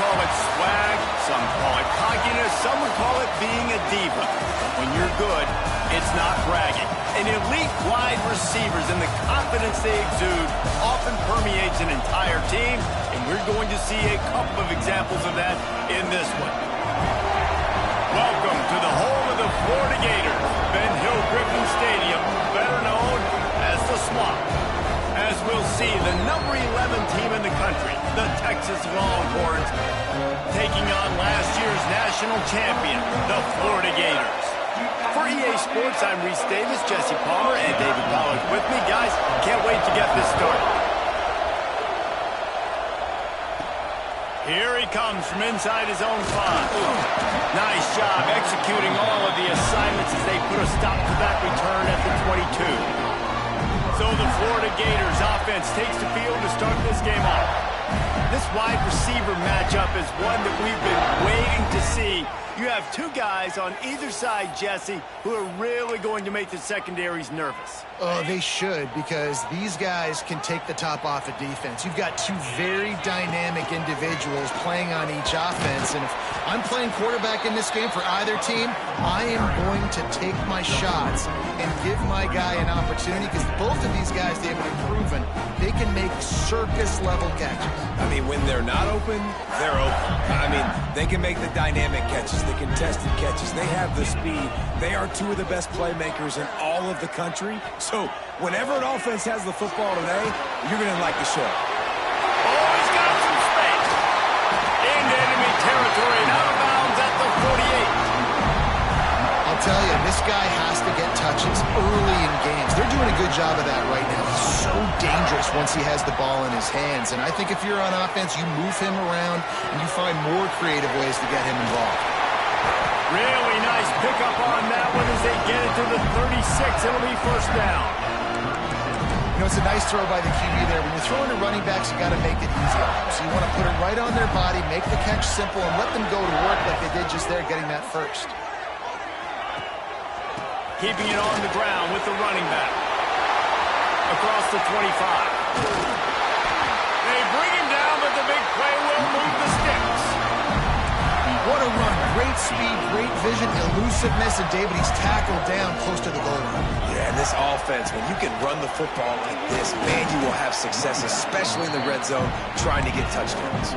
call it swag, some call it cockiness, some would call it being a diva. But when you're good, it's not bragging. And elite wide receivers and the confidence they exude often permeates an entire team, and we're going to see a couple of examples of that in this one. Welcome to the home of the Florida Gators, Ben Hill Griffin Stadium, better known as the Swamp. As we'll see, the number 11 team in the country, the Texas Longhorns, taking on last year's national champion, the Florida Gators. For EA Sports, I'm Reese Davis, Jesse Palmer, and David Pollack with me. Guys, can't wait to get this started. Here he comes from inside his own 5. Nice job executing all of the assignments as they put a stop to that return at the 22. So the Florida Gators offense takes the field to start this game off. This wide receiver matchup is one that we've been waiting to see. You have two guys on either side, Jesse, who are really going to make the secondaries nervous. Oh, they should, because these guys can take the top off of defense. You've got two very dynamic individuals playing on each offense, and if I'm playing quarterback in this game for either team, I am going to take my shots and give my guy an opportunity, because both of these guys, they've been proven they can make circus-level catches. I mean, when they're not open, they're open. I mean, they can make the dynamic catches, the contested catches. They have the speed. They are two of the best playmakers in all of the country. So whenever an offense has the football today, you're going to like the show. Oh, he's got some space. Into enemy territory and out of bounds at the 48. I'll tell you, this guy has to get touches early in games. They're doing a good job of that right now. He's so dangerous once he has the ball in his hands. And I think if you're on offense, you move him around and you find more creative ways to get him involved. Really nice pickup on that one as they get it to the 36. It'll be first down. You know, it's a nice throw by the QB there. When you're throwing to running backs, you got to make it easy on them. So you want to put it right on their body, make the catch simple, and let them go to work like they did just there, getting that first. Keeping it on the ground with the running back. Across the 25. They bring him down, but the big play will move the sticks. What a run. Great speed, great vision, elusiveness, and David, he's tackled down close to the goal line. Yeah, and this offense, when you can run the football like this, man, you will have success, especially in the red zone, trying to get touchdowns.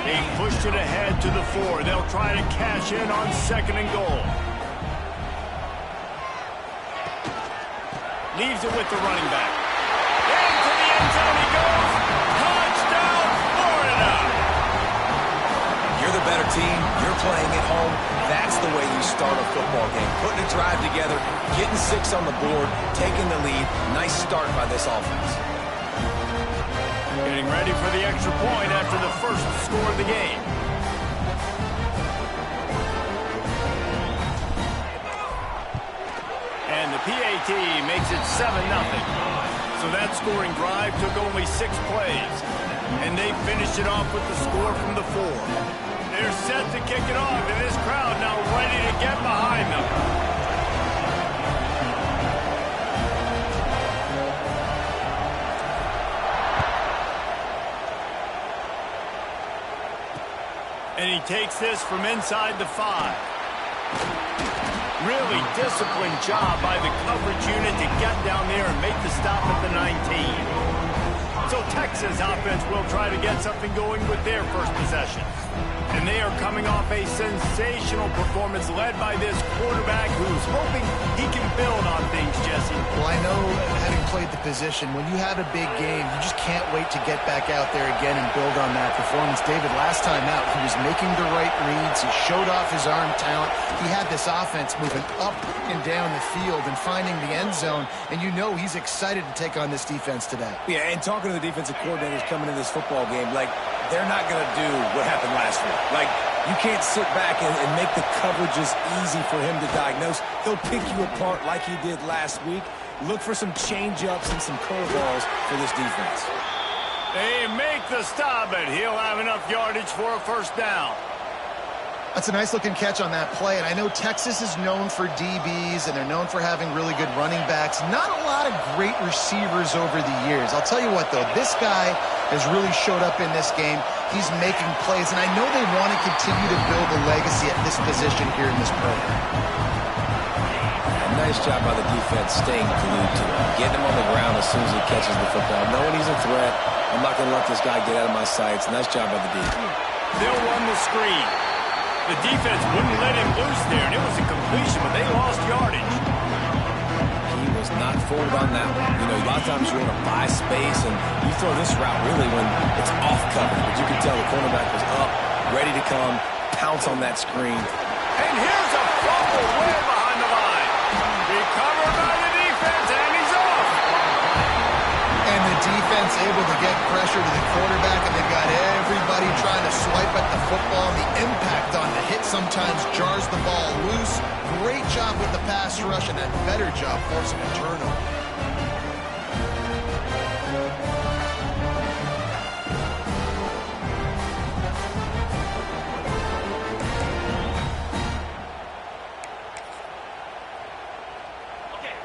They pushed it ahead to the 4. They'll try to cash in on 2nd and goal. Leaves it with the running back. Into the end zone he goes. Touchdown, Florida! You're the better team. You're playing at home. That's the way you start a football game. Putting a drive together, getting 6 on the board, taking the lead. Nice start by this offense. Getting ready for the extra point after the first score of the game. And the PAT makes it 7-0. So that scoring drive took only 6 plays. And they finished it off with the score from the 4. They're set to kick it off, and this crowd now ready to get behind them. And he takes this from inside the 5. Really disciplined job by the coverage unit to get down there and make the stop at the 19. So Texas offense will try to get something going with their first possession. And they are coming off a sensational performance led by this quarterback who's hoping he can build on things, Jesse. Well, I know, having played the position, when you have a big game, you just can't wait to get back out there again and build on that performance. David, last time out, he was making the right reads. He showed off his arm talent. He had this offense moving up and down the field and finding the end zone. And you know he's excited to take on this defense today. Yeah, and talking to the defensive coordinators coming into this football game, like, they're not going to do what happened last week. Like, you can't sit back and make the coverages easy for him to diagnose. He'll pick you apart like he did last week. Look for some change-ups and some curveballs for this defense. They make the stop, but he'll have enough yardage for a first down. That's a nice-looking catch on that play, and I know Texas is known for DBs, and they're known for having really good running backs. Not a lot of great receivers over the years. I'll tell you what, though, this guy has really showed up in this game. He's making plays, and I know they want to continue to build a legacy at this position here in this program. Nice job by the defense staying glued to him, getting him on the ground as soon as he catches the football, knowing he's a threat. I'm not going to let this guy get out of my sights. Nice job by the D. They'll run the screen. The defense wouldn't let him loose there, and it was a completion, but they lost yardage. He was not fooled on that one. You know, a lot of times you want to buy space, and you throw this route really when it's off coverage. But you can tell the cornerback was up, ready to come, pounce on that screen. And here's a fumble way behind the line. Recovered by the defense, and he's off. And the defense able to get pressure to the quarterback, and they've got everybody trying to swipe at the football. The impact on the hit sometimes jars the ball loose. Great job with the pass rush, and a better job forcing a turnover.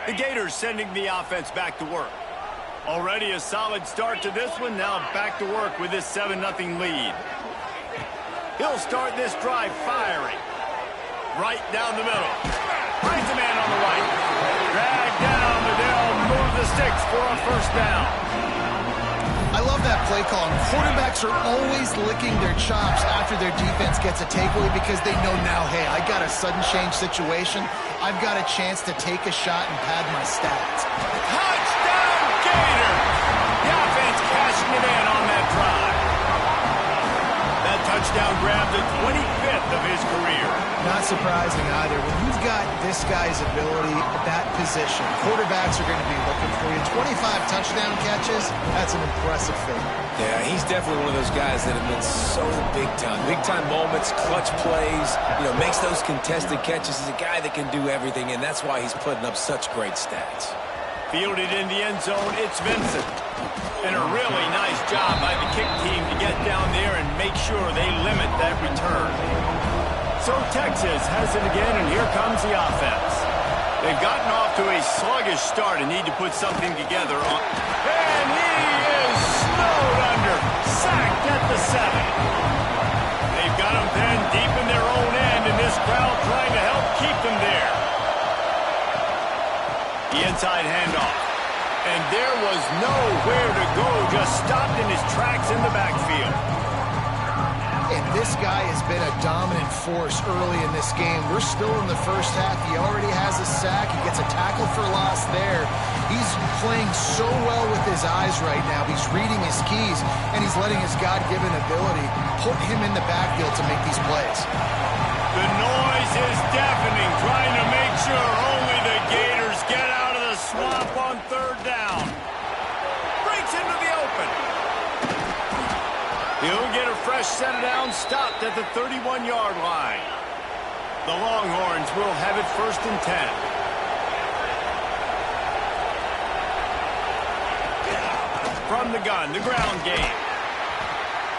The Gators sending the offense back to work. Already a solid start to this one. Now back to work with this 7-0 lead. He'll start this drive firing. Right down the middle. Finds a man on the right. Dragged down, but they'll move the sticks for a first down. I love that play call. And quarterbacks are always licking their chops after their defense gets a takeaway because they know now, hey, I got a sudden change situation. I've got a chance to take a shot and pad my stats. Touchdown, Gators! The offense cashing it in on that drive. That touchdown grabbed the 25th of his career. Not surprising either. When you've got this guy's ability at that position, quarterbacks are going to be looking for you. 25 touchdown catches, that's an impressive thing. Yeah, he's definitely one of those guys that have been so big time. Big time moments, clutch plays, you know, makes those contested catches. He's a guy that can do everything, and that's why he's putting up such great stats. Fielded in the end zone, it's Vincent. And a really nice job by the kick team to get down there and make sure they limit that return. So Texas has it again, and here comes the offense. They've gotten off to a sluggish start and need to put something together. And he is snowed under, sacked at the 7. They've got him pinned deep in their own end, and this crowd trying to help keep them there. The inside handoff. And there was nowhere to go, just stopped in his tracks in the backfield. And this guy has been a dominant force early in this game. We're still in the first half. He already has a sack. He gets a tackle for loss there. He's playing so well with his eyes right now. He's reading his keys, and he's letting his God-given ability put him in the backfield to make these plays. The noise is deafening, trying to make sure only the Gators get out of the swamp on third down. Breaks into the open. He'll get a fresh set down, stopped at the 31-yard line. The Longhorns will have it 1st and 10. From the gun, the ground game.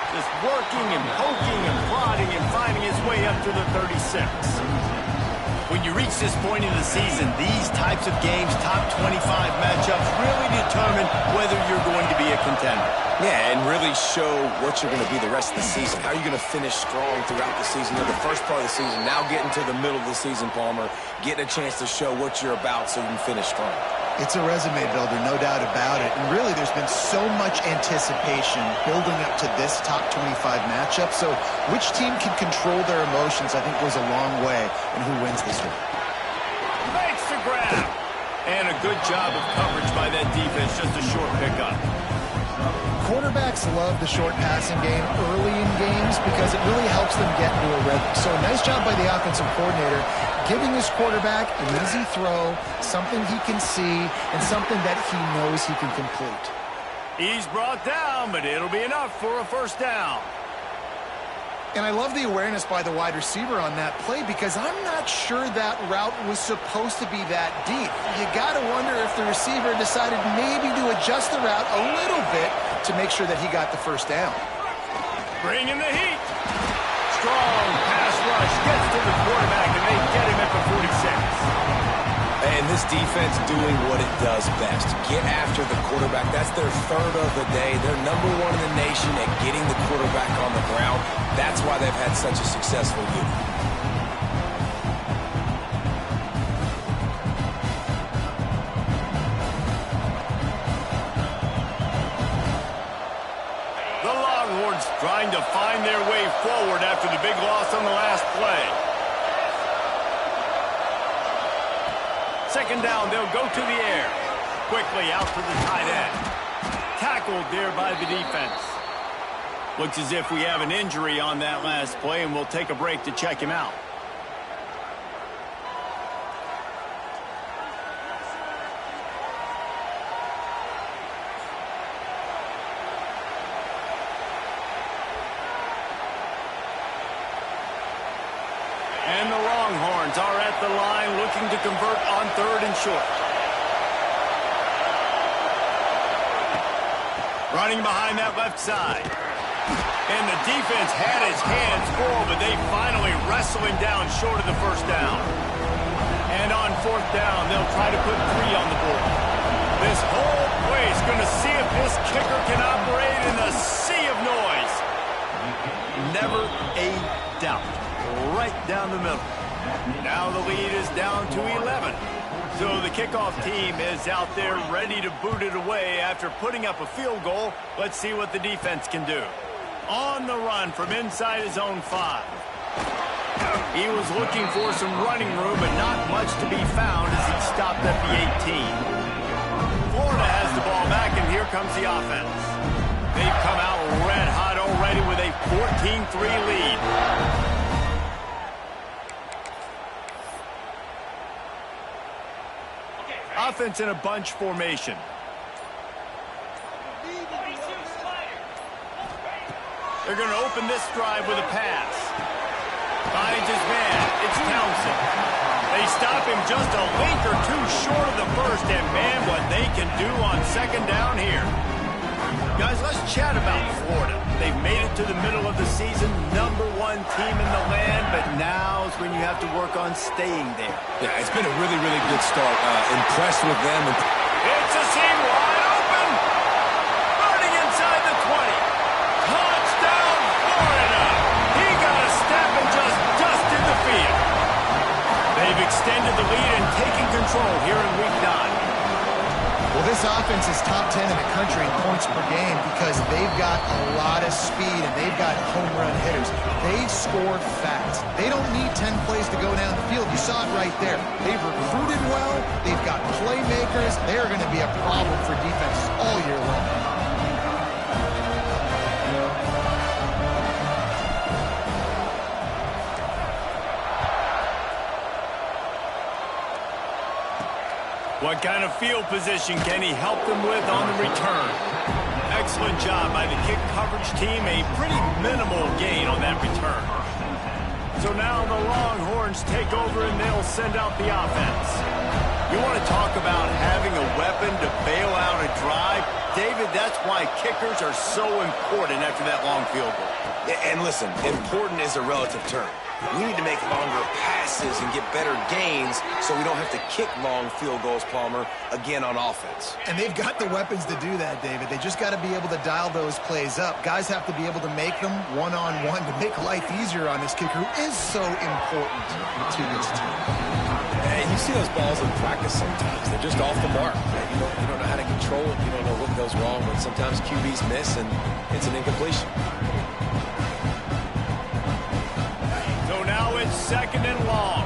Just working and poking and prodding and finding his way up to the 36. When you reach this point in the season, these types of games, top 25 matchups, really determine whether you're going to be a contender. Yeah, and really show what you're going to be the rest of the season. How are you going to finish strong throughout the season? You know, the first part of the season, now getting to the middle of the season, Palmer, getting a chance to show what you're about so you can finish strong. It's a resume builder, no doubt about it. And really, there's been so much anticipation building up to this top 25 matchup. So which team can control their emotions, I think, goes a long way in who wins this one. Makes the grab. And a good job of coverage by that defense, just a short pickup. Quarterbacks love the short passing game early in games because it really helps them get into a rhythm. So a nice job by the offensive coordinator giving his quarterback an easy throw, something he can see, and something that he knows he can complete. He's brought down, but it'll be enough for a first down. And I love the awareness by the wide receiver on that play because I'm not sure that route was supposed to be that deep. You got to wonder if the receiver decided maybe to adjust the route a little bit to make sure that he got the first down. Bringing the heat. Strong pass rush gets to the quarterback, and they get him at the 46. And this defense doing what it does best. Get after the quarterback. That's their third of the day. They're number one in the nation at getting the quarterback on the ground. That's why they've had such a successful unit. The Longhorns trying to find their way forward after the big loss on the last play. Second down, they'll go to the air. Quickly out to the tight end. Tackled there by the defense. Looks as if we have an injury on that last play, and we'll take a break to check him out. And the Longhorns are at the line looking to convert on 3rd and short. Running behind that left side. And the defense had his hands full, but they finally wrestle him down short of the first down. And on 4th down, they'll try to put 3 on the board. This whole place going to see if this kicker can operate in a sea of noise. Never a doubt. Right down the middle. Now the lead is down to 11. So the kickoff team is out there ready to boot it away after putting up a field goal. Let's see what the defense can do. On the run from inside his own 5. He was looking for some running room, but not much to be found as he stopped at the 18. Florida has the ball back, and here comes the offense. They've come out red hot already with a 14-3 lead. Offense in a bunch formation. They're going to open this drive with a pass. Finds his man. It's Townsend. They stop him just a link or two short of the first, and man, what they can do on 2nd down here. Guys, let's chat about Florida. They've made it to the middle of the season, #1 team in the land, but now is when you have to work on staying there. Yeah, it's been a really, really good start. Impressed with them. It's a seam wide open. Running inside the 20. Touchdown, Florida. He got a step and just dusted the field. They've extended the lead and taken control here in Week 9. Well, this offense is top 10 in the country in points per game because they've got a lot of speed and they've got home run hitters. They've scored fast. They don't need 10 plays to go down the field. You saw it right there. They've recruited well. They've got playmakers. They are going to be a problem for defenses all year long. What kind of field position can he help them with on the return? Excellent job by the kick coverage team. A pretty minimal gain on that return. So now the Longhorns take over and they'll send out the offense. You want to talk about having a weapon to bail out a drive? David, that's why kickers are so important after that long field goal. And listen, important is a relative term. We need to make longer passes and get better gains so we don't have to kick long field goals, Palmer, again on offense. And they've got the weapons to do that, David. They just got to be able to dial those plays up. Guys have to be able to make them one-on-one to make life easier on this kicker who is so important to this team. And you see those balls in practice sometimes. They're just off the mark. You don't know how to control it. You don't know what goes wrong, but sometimes QBs miss and it's an incompletion. Now it's 2nd and long.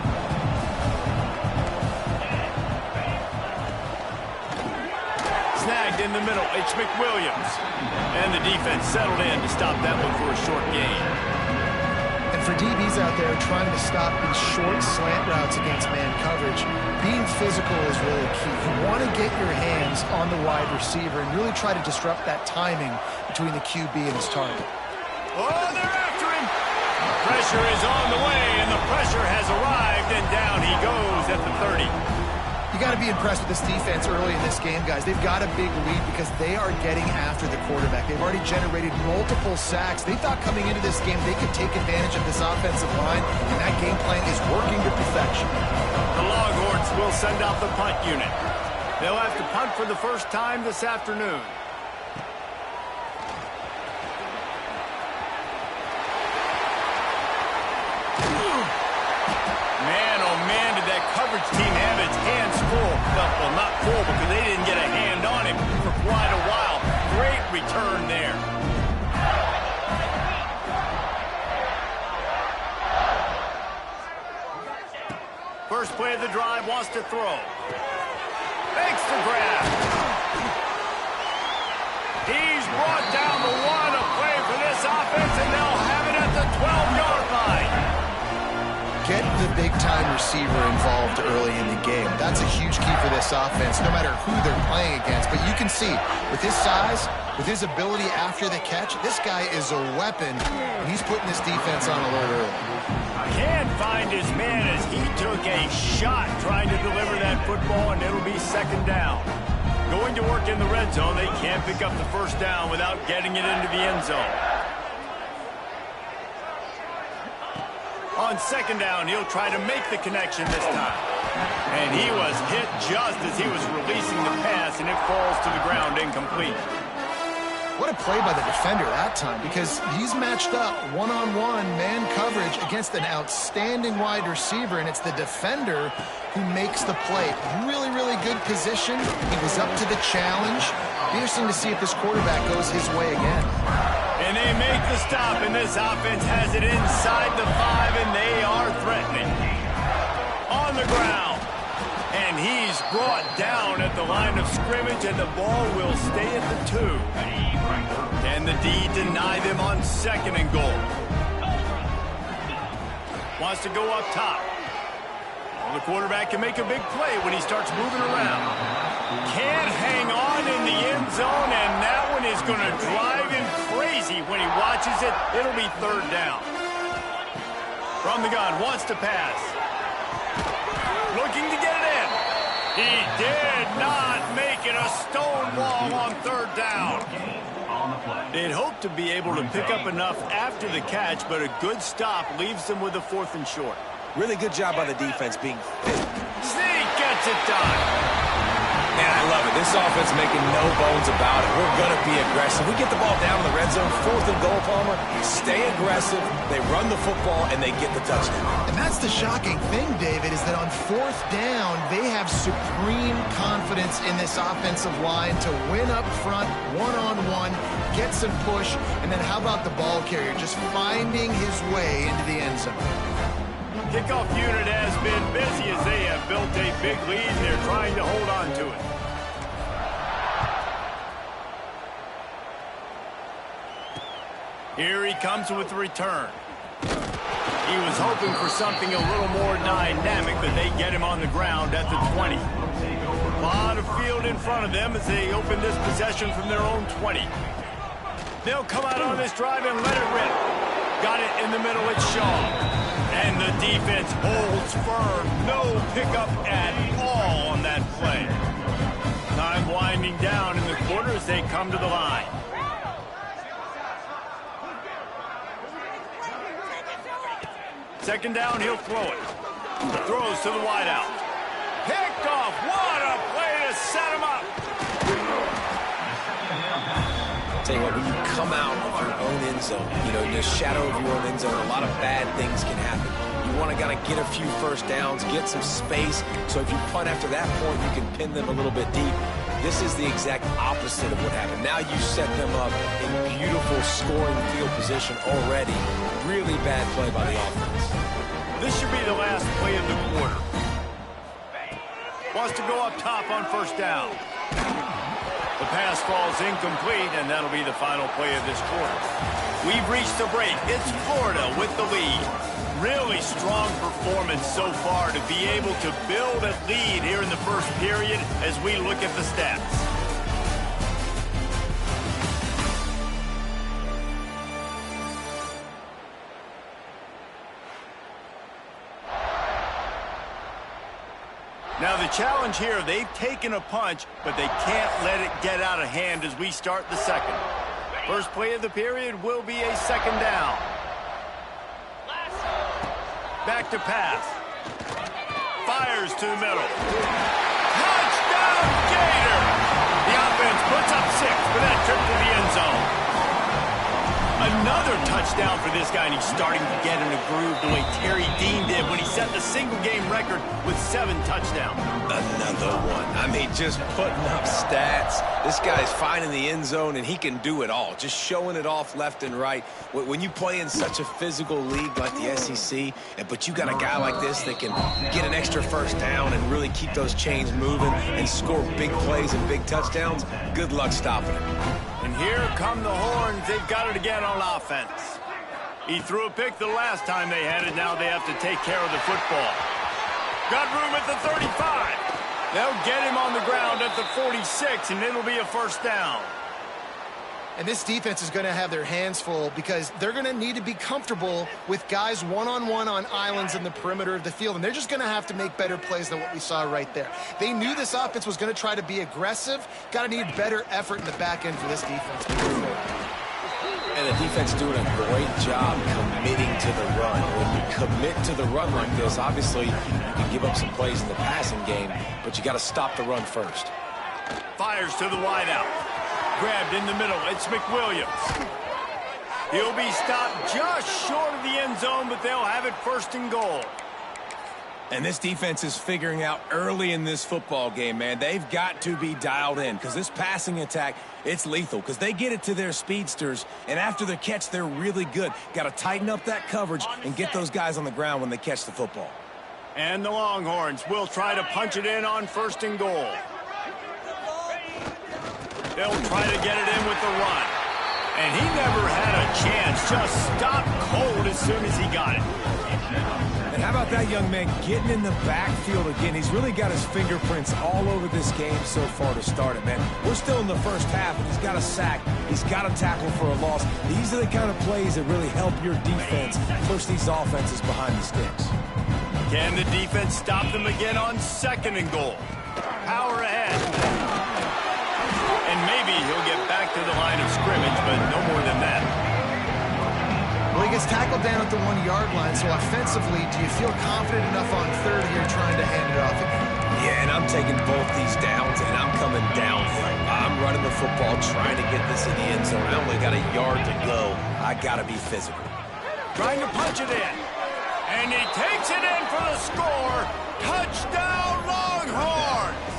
Snagged in the middle. It's McWilliams. And the defense settled in to stop that one for a short gain. And for DBs out there trying to stop these short slant routes against man coverage, being physical is really key. You want to get your hands on the wide receiver and really try to disrupt that timing between the QB and his target. Oh, they're after him. Pressure is on the way, and the pressure has arrived, and down he goes at the 30. You got to be impressed with this defense early in this game, guys. They've got a big lead because they are getting after the quarterback. They've already generated multiple sacks. They thought coming into this game they could take advantage of this offensive line, and that game plan is working to perfection. The Longhorns defense will send out the punt unit. They'll have to punt for the first time this afternoon. Man, oh man, did that coverage team have its hands full. Well, not full because they didn't get a hand on him for quite a while. Great return there. First play of the drive, wants to throw. Makes the grab. He's brought down the one, a play for this offense, and they'll have it at the 12-yard line. Get the big-time receiver involved early in the game. That's a huge key for this offense, no matter who they're playing against. But you can see, with his size, with his ability after the catch, this guy is a weapon, and he's putting this defense on alert early. Can't find his man as he took a shot trying to deliver that football, and it'll be second down. Going to work in the red zone, they can't pick up the first down without getting it into the end zone. On second down, he'll try to make the connection this time. And he was hit just as he was releasing the pass, and it falls to the ground incomplete. What a play by the defender that time, because he's matched up one-on-one man coverage against an outstanding wide receiver, and it's the defender who makes the play. Really, really good position. He was up to the challenge. Be interesting to see if this quarterback goes his way again. And they make the stop, and this offense has it inside the 5, and they are threatening. On the ground. And he's brought down at the line of scrimmage, and the ball will stay at the 2. And the D deny them on second and goal. Wants to go up top. Well, the quarterback can make a big play when he starts moving around. Can't hang on in the end zone, and that one is going to drive him crazy when he watches it. It'll be third down. From the gun, wants to pass. Looking to get it in. He did not make it a stone wall on third down. They'd hope to be able to pick up enough after the catch, but a good stop leaves them with a 4th and short. Really good job by the defense being fit. Zeke gets it done. Man, I love it. This offense making no bones about it. We're going to be aggressive. We get the ball down in the red zone, 4th and goal, Palmer. Stay aggressive. They run the football, and they get the touchdown. And that's the shocking thing, David, is that on 4th down, they have supreme confidence in this offensive line to win up front, one-on-one, get some push, and then how about the ball carrier just finding his way into the end zone? Kickoff unit has been busy as they have built a big lead, and they're trying to hold on to it. Here he comes with the return. He was hoping for something a little more dynamic, but they get him on the ground at the 20. A lot of field in front of them as they open this possession from their own 20. They'll come out on this drive and let it rip. Got it in the middle, it's Shaw. And the defense holds firm. No pickup at all on that play. Time winding down in the quarter as they come to the line. Second down, he'll throw it. Throws to the wideout. Picked off. What a play to set him up. Tell you what, when you come out of your own end zone, you know, in the shadow of your own end zone, a lot of bad things can happen. You want to kind of get a few first downs, get some space, so if you punt after that point, you can pin them a little bit deep. This is the exact opposite of what happened. Now you set them up in beautiful scoring field position already. Really bad play by the offense. This should be the last play of the quarter. Wants to go up top on first down. The pass falls incomplete, and that'll be the final play of this quarter. We've reached the break. It's Florida with the lead. Really strong performance so far to be able to build a lead here in the first period as we look at the stats. Now the challenge here, they've taken a punch, but they can't let it get out of hand as we start the second. First play of the period will be a second down. Back to pass. fires to the middle. Touchdown, Gator! The offense puts up 6 for that trip to the end zone. Another touchdown for this guy, and he's starting to get in a groove the way Terry Dean did when he set the single-game record with 7 touchdowns. Another one. I mean, just putting up stats. This guy's finding the end zone, and he can do it all. Just showing it off left and right. When you play in such a physical league like the SEC, but you got a guy like this that can get an extra first down and really keep those chains moving and score big plays and big touchdowns, good luck stopping him. And here come the Horns. They've got it again on offense. He threw a pick the last time they had it. Now they have to take care of the football. Got room at the 35. They'll get him on the ground at the 46, and it'll be a first down. And this defense is going to have their hands full because they're going to need to be comfortable with guys one-on-one on islands in the perimeter of the field. And they're just going to have to make better plays than what we saw right there. They knew this offense was going to try to be aggressive. Got to need better effort in the back end for this defense. And the defense doing a great job committing to the run. When you commit to the run like this, obviously you can give up some plays in the passing game, but you got to stop the run first. Fires to the wideout. Grabbed in the middle. It's McWilliams. He'll be stopped just short of the end zone, but they'll have it first and goal. And this defense is figuring out early in this football game, man. They've got to be dialed in because this passing attack, it's lethal because they get it to their speedsters, and after the catch, they're really good. Got to tighten up that coverage and get those guys on the ground when they catch the football. And the Longhorns will try to punch it in on first and goal. They'll try to get it in with the run. And he never had a chance. Just stopped cold as soon as he got it. And how about that young man getting in the backfield again? He's really got his fingerprints all over this game so far to start it, man. We're still in the first half, and he's got a sack. He's got a tackle for a loss. These are the kind of plays that really help your defense push these offenses behind the sticks. Can the defense stop them again on second and goal? Power ahead. And maybe he'll get back to the line of scrimmage, but no more than that. Well, he gets tackled down at the 1-yard line, so offensively, do you feel confident enough on third here trying to hand it off? Yeah, and I'm taking both these downs, and I'm coming down. I'm running the football, trying to get this in the end zone. I only got a yard to go. I got to be physical. Trying to punch it in. And he takes it in for the score. Touchdown, Longhorns!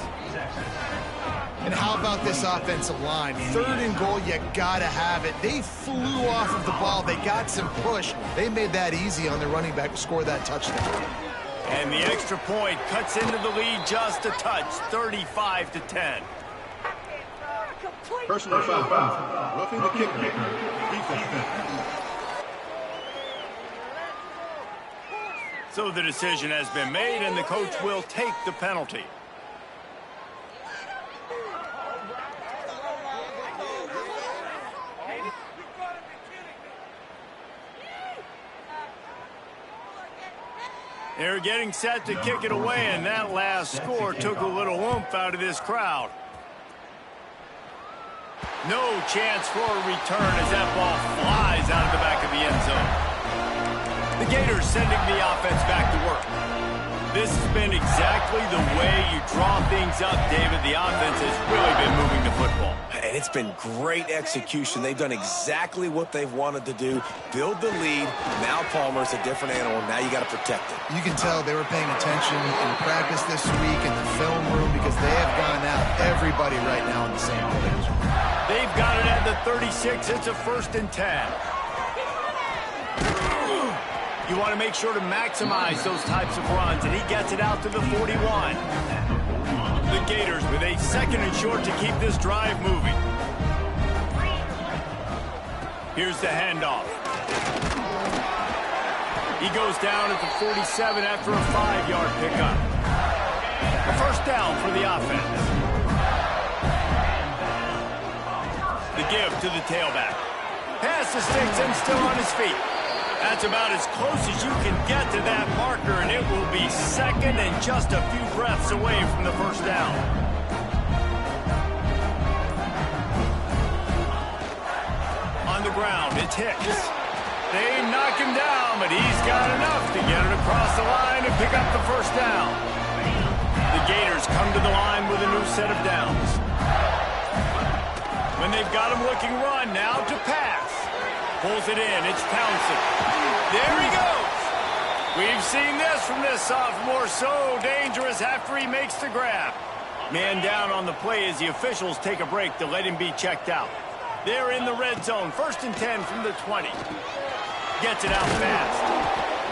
And how about this offensive line? Third and goal, you gotta have it. They flew off of the ball. They got some push. They made that easy on their running back to score that touchdown. And the extra point cuts into the lead just a touch, 35-10. Personal foul. Roughing the kicker. Defense. So the decision has been made, and the coach will take the penalty. They're getting set to kick it away, and that last score took a little oomph out of this crowd. No chance for a return as that ball flies out of the back of the end zone. The Gators sending the offense back to work. This has been exactly the way you draw things up, David. The offense has really been moving the football. And it's been great execution. They've done exactly what they've wanted to do. Build the lead. Now Palmer's a different animal. Now you got to protect it. You can tell they were paying attention in practice this week in the film room because they have gone out everybody right now on the same page. They've got it at the 36. It's a 1st and 10. You want to make sure to maximize those types of runs, and he gets it out to the 41. The Gators with a 2nd and short to keep this drive moving. Here's the handoff. He goes down at the 47 after a 5-yard pickup. A first down for the offense. The give to the tailback. Pass the sticks and still on his feet. That's about as close as you can get to that marker, and it will be 2nd and just a few breaths away from the first down. On the ground, it's Hicks. They knock him down, but he's got enough to get it across the line and pick up the first down. Gators come to the line with a new set of downs. When they've got him looking run, now to pass. Pulls it in, it's Townsend. There he goes. We've seen this from this sophomore, so dangerous after he makes the grab. Man down on the play as the officials take a break to let him be checked out. They're in the red zone, 1st and 10 from the 20. Gets it out fast.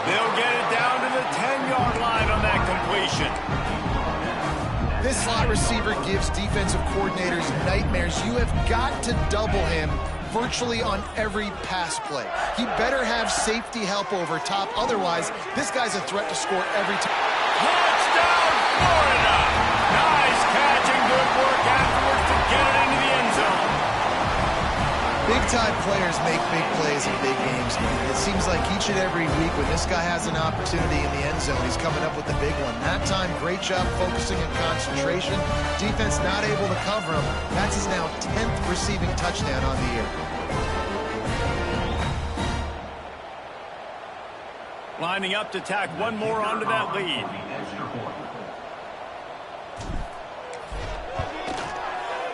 They'll get it down to the 10-yard line on that completion. This slot receiver gives defensive coordinators nightmares. You have got to double him virtually on every pass play. He better have safety help over top. Otherwise, this guy's a threat to score every time. Touchdown, Florida! Nice catch and good work afterwards to get it into the end zone. Big-time players make big plays in big games. It seems like each and every week when this guy has an opportunity in the end zone, he's coming up with the big one. That time, great job focusing and concentration. Defense not able to cover him. That's his now 10th receiving touchdown on the year. Lining up to tack one more onto that lead.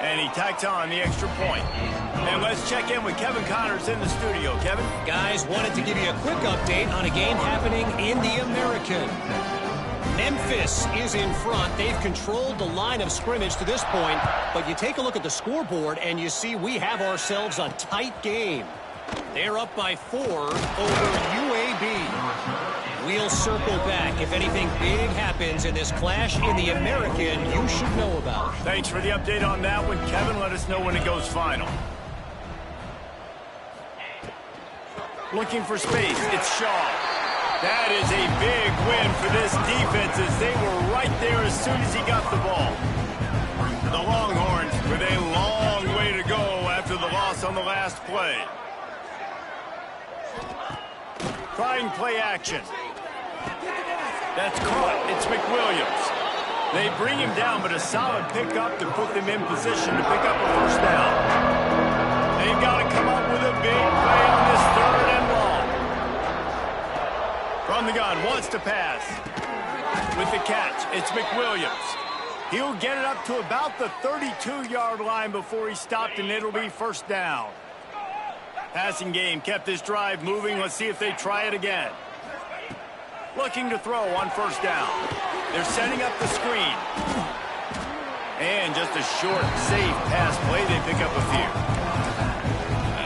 And he tacks on the extra point. And let's check in with Kevin Connors in the studio. Kevin? Guys, wanted to give you a quick update on a game happening in the American. Memphis is in front. They've controlled the line of scrimmage to this point. But you take a look at the scoreboard, and you see we have ourselves a tight game. They're up by 4 over UAB. We'll circle back. If anything big happens in this clash in the American, you should know about. Thanks for the update on that one, Kevin. Let us know when it goes final. Looking for space. It's Shaw. That is a big win for this defense as they were right there as soon as he got the ball. The Longhorns with a long way to go after the loss on the last play. Trying play action. That's caught. It's McWilliams. They bring him down, but a solid pickup to put them in position to pick up a first down. They've got to come up with a big play on this 3rd and long. From the gun, wants to pass. With the catch, it's McWilliams. He'll get it up to about the 32-yard line before he stopped, and it'll be first down. Passing game kept this drive moving. Let's see if they try it again. Looking to throw on first down. They're setting up the screen. And just a short, safe pass play. They pick up a few.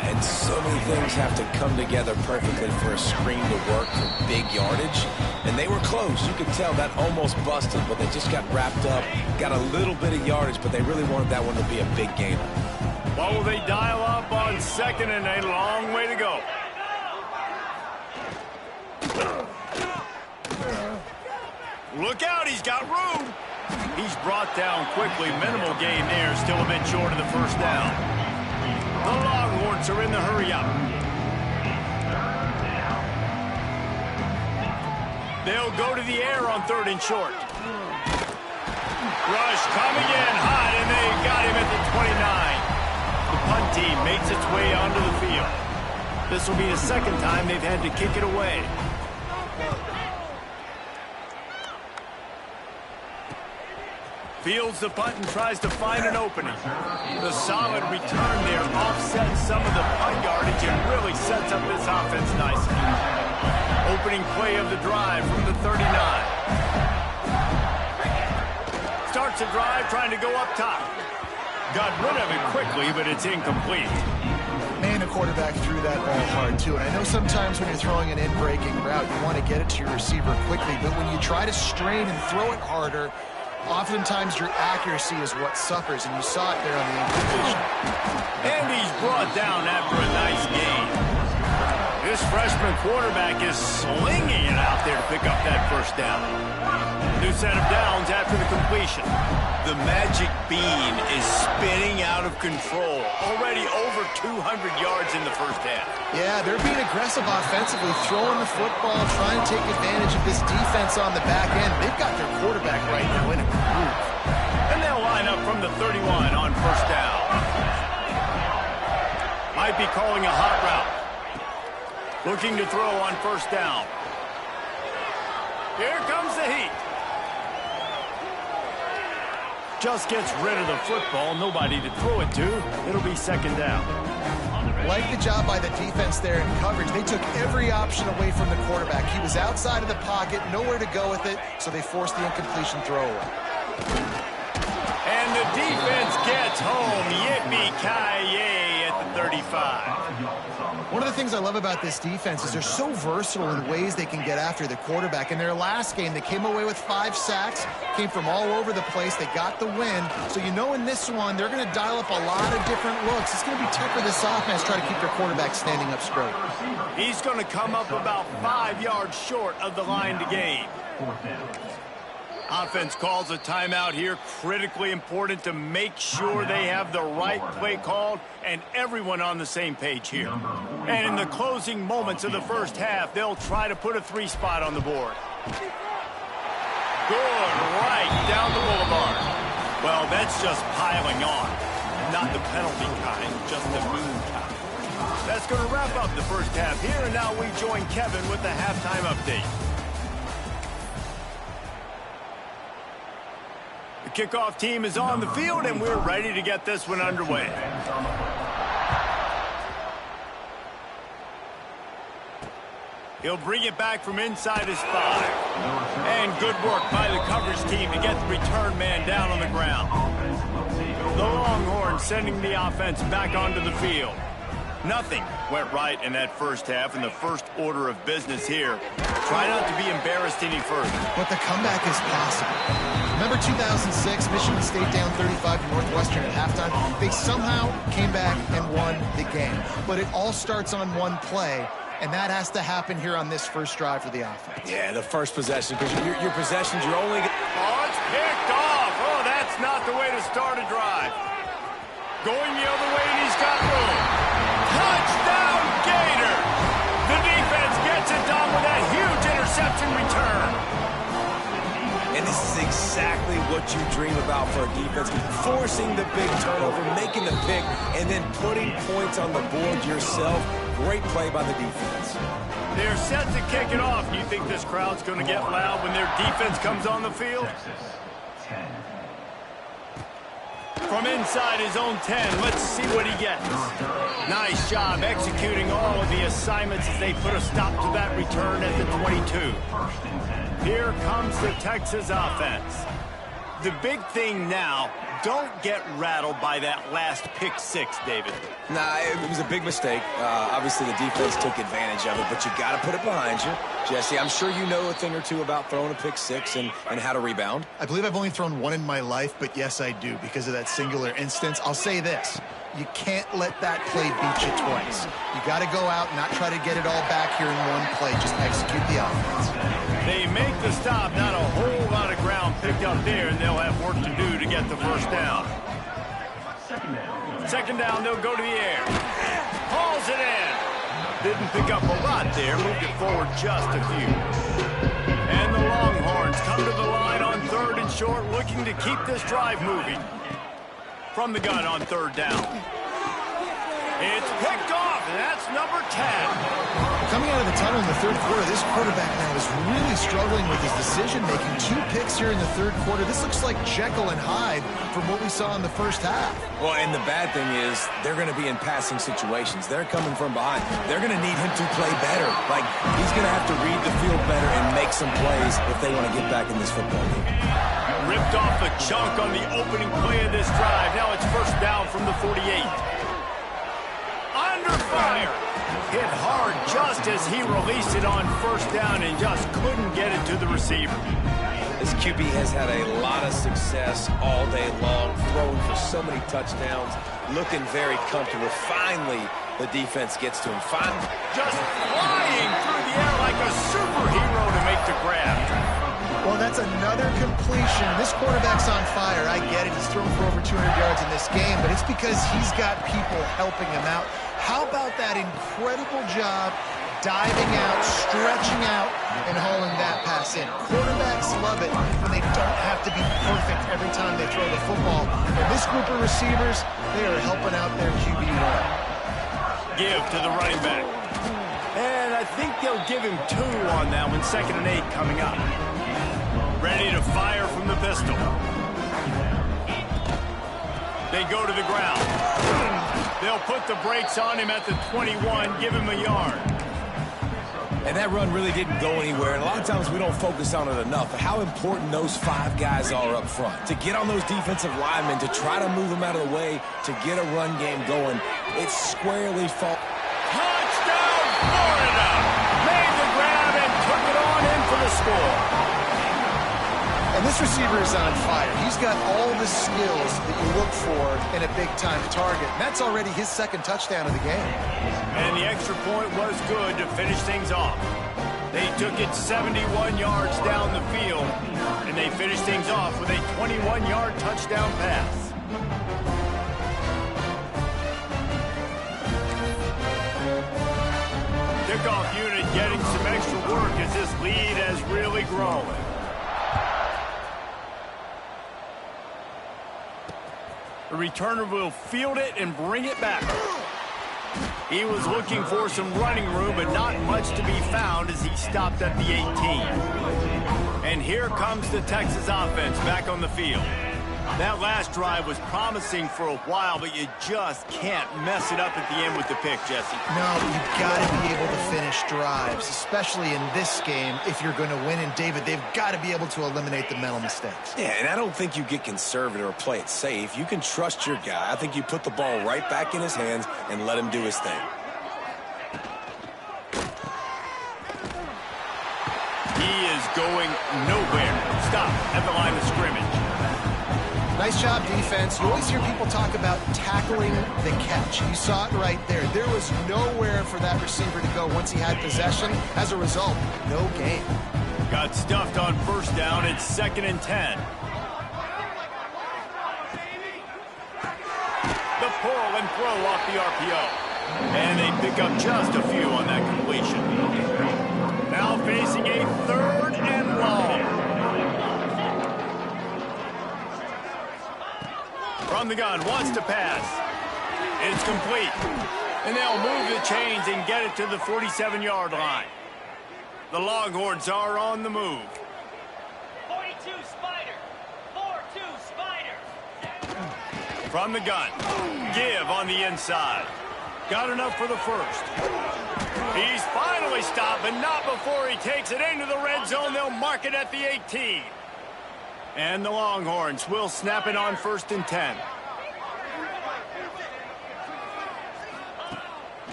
And so many things have to come together perfectly for a screen to work for big yardage. And they were close. You could tell that almost busted, but they just got wrapped up, got a little bit of yardage, but they really wanted that one to be a big gainer. What will they dial up on 2nd and a long way to go? Look out, he's got room. He's brought down quickly. Minimal gain there, still a bit short of the first down. The Longhorns are in the hurry up. They'll go to the air on 3rd and short. Rush coming in hot, and they got him at the 29. The punt team makes its way onto the field. This will be the 2nd time they've had to kick it away. Fields the punt and tries to find an opening. The solid return there offsets some of the punt yardage and really sets up this offense nicely. Opening play of the drive from the 39. Starts a drive trying to go up top. Got rid of it quickly, but it's incomplete. Man, the quarterback threw that ball hard, too. And I know sometimes when you're throwing an in-breaking route, you want to get it to your receiver quickly. But when you try to strain and throw it harder, oftentimes your accuracy is what suffers. And you saw it there on the incompletion. And he's brought down after a nice gain. This freshman quarterback is slinging it out there to pick up that first down. New set of downs after the completion. The magic bean is spinning out of control. Already over 200 yards in the first half. Yeah, they're being aggressive offensively, throwing the football, trying to take advantage of this defense on the back end. They've got their quarterback right now in a groove. And they'll line up from the 31 on first down. Might be calling a hot route. Looking to throw on first down. Here comes the heat. just gets rid of the football, nobody to throw it to. It'll be second down. Like the job by the defense there in coverage. They took every option away from the quarterback. He was outside of the pocket, nowhere to go with it, so they forced the incompletion throwaway. And the defense gets home. Yippee-ki-yay at the 35. One of the things I love about this defense is they're so versatile in ways they can get after the quarterback. In their last game, they came away with 5 sacks, came from all over the place. They got the win. So you know in this one, they're going to dial up a lot of different looks. It's going to be tough for this offense trying to keep their quarterback standing up straight. He's going to come up about 5 yards short of the line to gain. Offense calls a timeout here. Critically important to make sure they have the right play called and everyone on the same page here. And in the closing moments of the first half, they'll try to put a 3 spot on the board. Good, right down the boulevard. Well, that's just piling on. Not the penalty kind, just the mean kind. That's going to wrap up the first half here, and now we join Kevin with the halftime update. The kickoff team is on the field, and we're ready to get this one underway. He'll bring it back from inside his 5. And good work by the coverage team to get the return man down on the ground. The Longhorns sending the offense back onto the field. Nothing went right in that first half, and the first order of business here. Try not to be embarrassed any further. But the comeback is possible. Remember 2006, Michigan State down 35 to Northwestern at halftime? They somehow came back and won the game. But it all starts on one play, and that has to happen here on this first drive for the offense. Yeah, the first possession, because your possessions, you're only... Oh, it's picked off. Oh, that's not the way to start a drive. Going the other way, and he's got room. Touchdown, Gator! The defense gets it done with that huge interception return. And this is exactly what you dream about for a defense. Forcing the big turnover, making the pick, and then putting points on the board yourself. Great play by the defense. They're set to kick it off. Do you think this crowd's going to get loud when their defense comes on the field? From inside his own 10, let's see what he gets. Nice job executing all of the assignments as they put a stop to that return at the 22. Here comes the Texas offense. The big thing now, don't get rattled by that last pick 6, David. Nah, it was a big mistake. Obviously, the defense took advantage of it, but you got to put it behind you. Jesse, I'm sure you know a thing or two about throwing a pick 6 and how to rebound. I believe I've only thrown one in my life, but yes, I do because of that singular instance. I'll say this. You can't let that play beat you twice. You got to go out and not try to get it all back here in one play. Just execute the offense. They make the stop, not a whole lot of ground picked up there, and they'll have work to do to get the first down. Second down, they'll go to the air. Hauls it in. Didn't pick up a lot there, moved it forward just a few. And the Longhorns come to the line on 3rd and short, looking to keep this drive moving. From the gun on 3rd down. It's picked off, and that's number 10. Coming out of the tunnel in the 3rd quarter, this quarterback now is really struggling with his decision-making. 2 picks here in the 3rd quarter. This looks like Jekyll and Hyde from what we saw in the first half. Well, and the bad thing is they're going to be in passing situations. They're coming from behind. They're going to need him to play better. Like, he's going to have to read the field better and make some plays if they want to get back in this football game. Ripped off a chunk on the opening play of this drive. Now it's first down from the 48. Under fire. Hit hard just as he released it on first down and just couldn't get it to the receiver. This QB has had a lot of success all day long, throwing for so many touchdowns, looking very comfortable. Finally, the defense gets to him. Finally, just flying through the air like a superhero to make the grab. Well, that's another completion. This quarterback's on fire. I get it. He's thrown for over 200 yards in this game, but it's because he's got people helping him out. How about that incredible job diving out, stretching out, and hauling that pass in? Quarterbacks love it when they don't have to be perfect every time they throw the football. And this group of receivers, they are helping out their QB1. Give to the running back. And I think they'll give him 2 on that one. 2nd and 8 coming up. Ready to fire from the pistol. they go to the ground. They'll put the brakes on him at the 21, give him a yard. And that run really didn't go anywhere. And a lot of times we don't focus on it enough. But how important those 5 guys are up front. To get on those defensive linemen, to try to move them out of the way, to get a run game going. It's squarely fault. Touchdown, Florida! Made the grab and took it on in for the score. And this receiver is on fire. He's got all the skills that you look for in a big-time target. And that's already his 2nd touchdown of the game. And the extra point was good to finish things off. They took it 71 yards down the field, and they finished things off with a 21-yard touchdown pass. Kickoff unit getting some extra work as this lead has really grown. The returner will field it and bring it back. He was looking for some running room, but not much to be found as he stopped at the 18. And here comes the Texas offense back on the field. That last drive was promising for a while, but you just can't mess it up at the end with the pick, Jesse. No, you've got to be able to finish drives, especially in this game if you're going to win. And, David, they've got to be able to eliminate the mental mistakes. Yeah, and I don't think you get conservative or play it safe. You can trust your guy. I think you put the ball right back in his hands and let him do his thing. He is going nowhere. Stop at the line of scrimmage. Nice job, defense. You always hear people talk about tackling the catch. You saw it right there. There was nowhere for that receiver to go once he had possession. As a result, no gain. Got stuffed on 1st down. It's 2nd and 10. The pull and throw off the RPO. And they pick up just a few on that completion. Now facing a 3rd and long. From the gun, wants to pass. It's complete. And they'll move the chains and get it to the 47-yard line. The Longhorns are on the move. 42 Spider. 4-2 Spider. From the gun. Give on the inside. Got enough for the 1st. He's finally stopped, but not before he takes it into the red zone. They'll mark it at the 18. And the Longhorns will snap it on 1st and 10.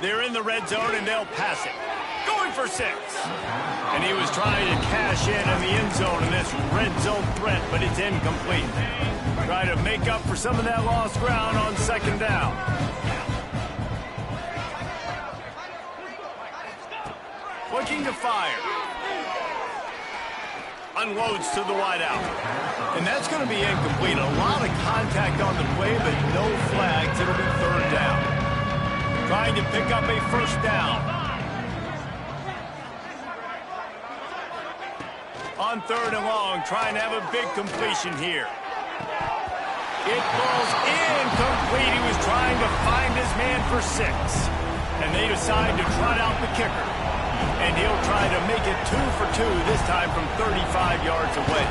They're in the red zone, and they'll pass it. Going for 6. And he was trying to cash in the end zone in this red zone threat, but it's incomplete. Try to make up for some of that lost ground on 2nd down. Looking to fire. Unloads to the wideout. And that's going to be incomplete. A lot of contact on the play, but no flags. It'll be 3rd down. Trying to pick up a 1st down. On 3rd and long, trying to have a big completion here. It falls incomplete. He was trying to find his man for 6. And they decide to trot out the kicker. And he'll try to make it 2 for 2, this time from 35 yards away.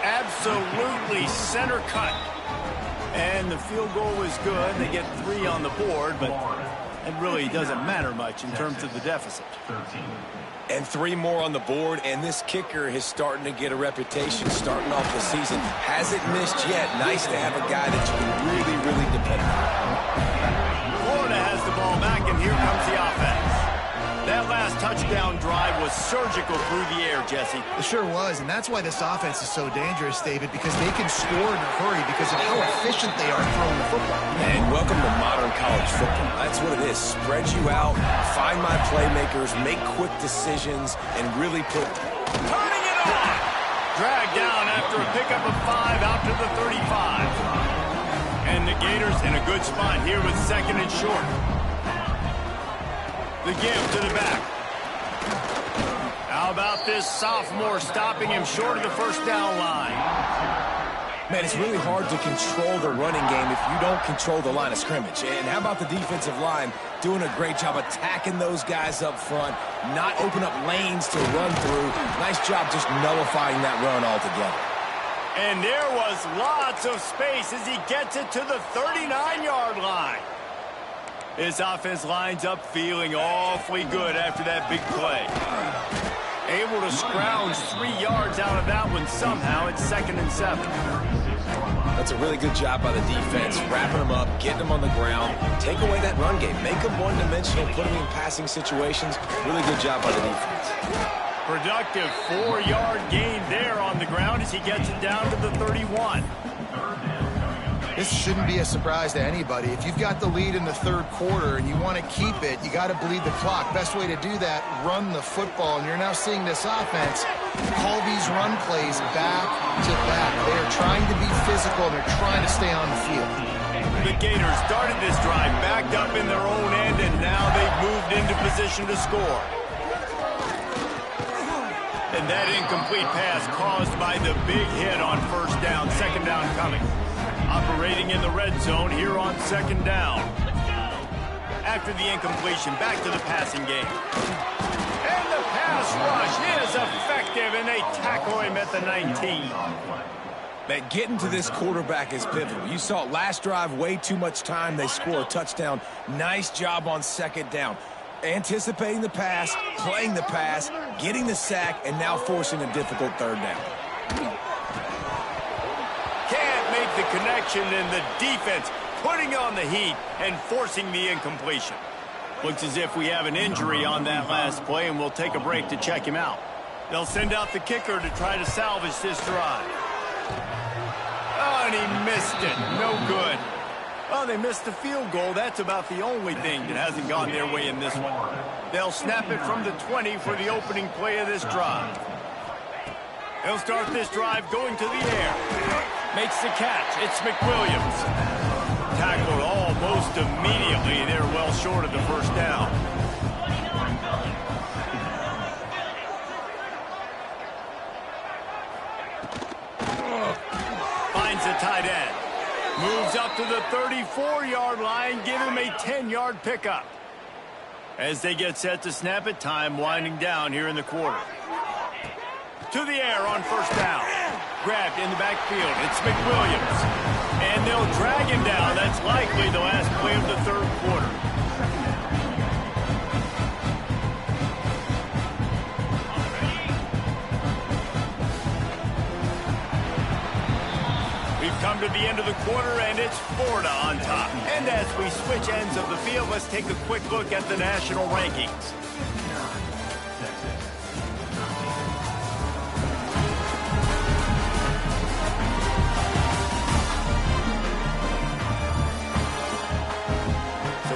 Absolutely center cut. And the field goal was good. They get 3 on the board, but it really doesn't matter much in terms of the deficit. And 3 more on the board, and this kicker is starting to get a reputation starting off the season. Hasn't missed yet. Nice to have a guy that you can really depend on. Florida has the ball back, and here comes the offense. That last touchdown drive was surgical through the air, Jesse. It sure was, and that's why this offense is so dangerous, David, because they can score in a hurry because of how efficient they are throwing the football. And welcome to modern college football. That's what it is. Spread you out, find my playmakers, make quick decisions, and really put... Turning it on! Dragged down after a pickup of 5 out to the 35. And the Gators in a good spot here with 2nd and short. The give to the back. How about this sophomore stopping him short of the 1st down line? Man, it's really hard to control the running game if you don't control the line of scrimmage. And how about the defensive line doing a great job attacking those guys up front, not open up lanes to run through. Nice job just nullifying that run altogether. And there was lots of space as he gets it to the 39-yard line. His offense lines up feeling awfully good after that big play. Able to scrounge 3 yards out of that one somehow. It's 2nd and 7. That's a really good job by the defense, wrapping them up, getting them on the ground, take away that run game, make them one-dimensional, put them in passing situations. Really good job by the defense. Productive 4-yard gain there on the ground as he gets it down to the 31. This shouldn't be a surprise to anybody. If you've got the lead in the 3rd quarter and you want to keep it, you got to bleed the clock. Best way to do that, run the football. And you're now seeing this offense call these run plays back to back. They are trying to be physical, and they're trying to stay on the field. The Gators started this drive backed up in their own end, and now they've moved into position to score. And that incomplete pass caused by the big hit on 1st down, 2nd down coming. Operating in the red zone here on 2nd down. After the incompletion, back to the passing game. And the pass rush is effective, and they tackle him at the 19. That getting to this quarterback is pivotal. You saw it last drive, way too much time. They score a touchdown. Nice job on 2nd down. Anticipating the pass, playing the pass, getting the sack, and now forcing a difficult 3rd down. Can't make the connection, and the defense putting on the heat and forcing the incompletion. Looks as if we have an injury on that last play, and we'll take a break to check him out. They'll send out the kicker to try to salvage this drive. Oh, and he missed it. No good. Oh, they missed the field goal. That's about the only thing that hasn't gone their way in this one. They'll snap it from the 20 for the opening play of this drive. They'll start this drive going to the air. Makes the catch. It's McWilliams. Tackled almost immediately. They're well short of the 1st down. Finds the tight end. Moves up to the 34-yard line. Give him a 10-yard pickup. As they get set to snap it, time winding down here in the quarter. To the air on 1st down. Grabbed in the backfield. It's McWilliams. And they'll drag him down. That's likely the last play of the 3rd quarter. We've come to the end of the quarter, and it's Florida on top. And as we switch ends of the field, let's take a quick look at the national rankings.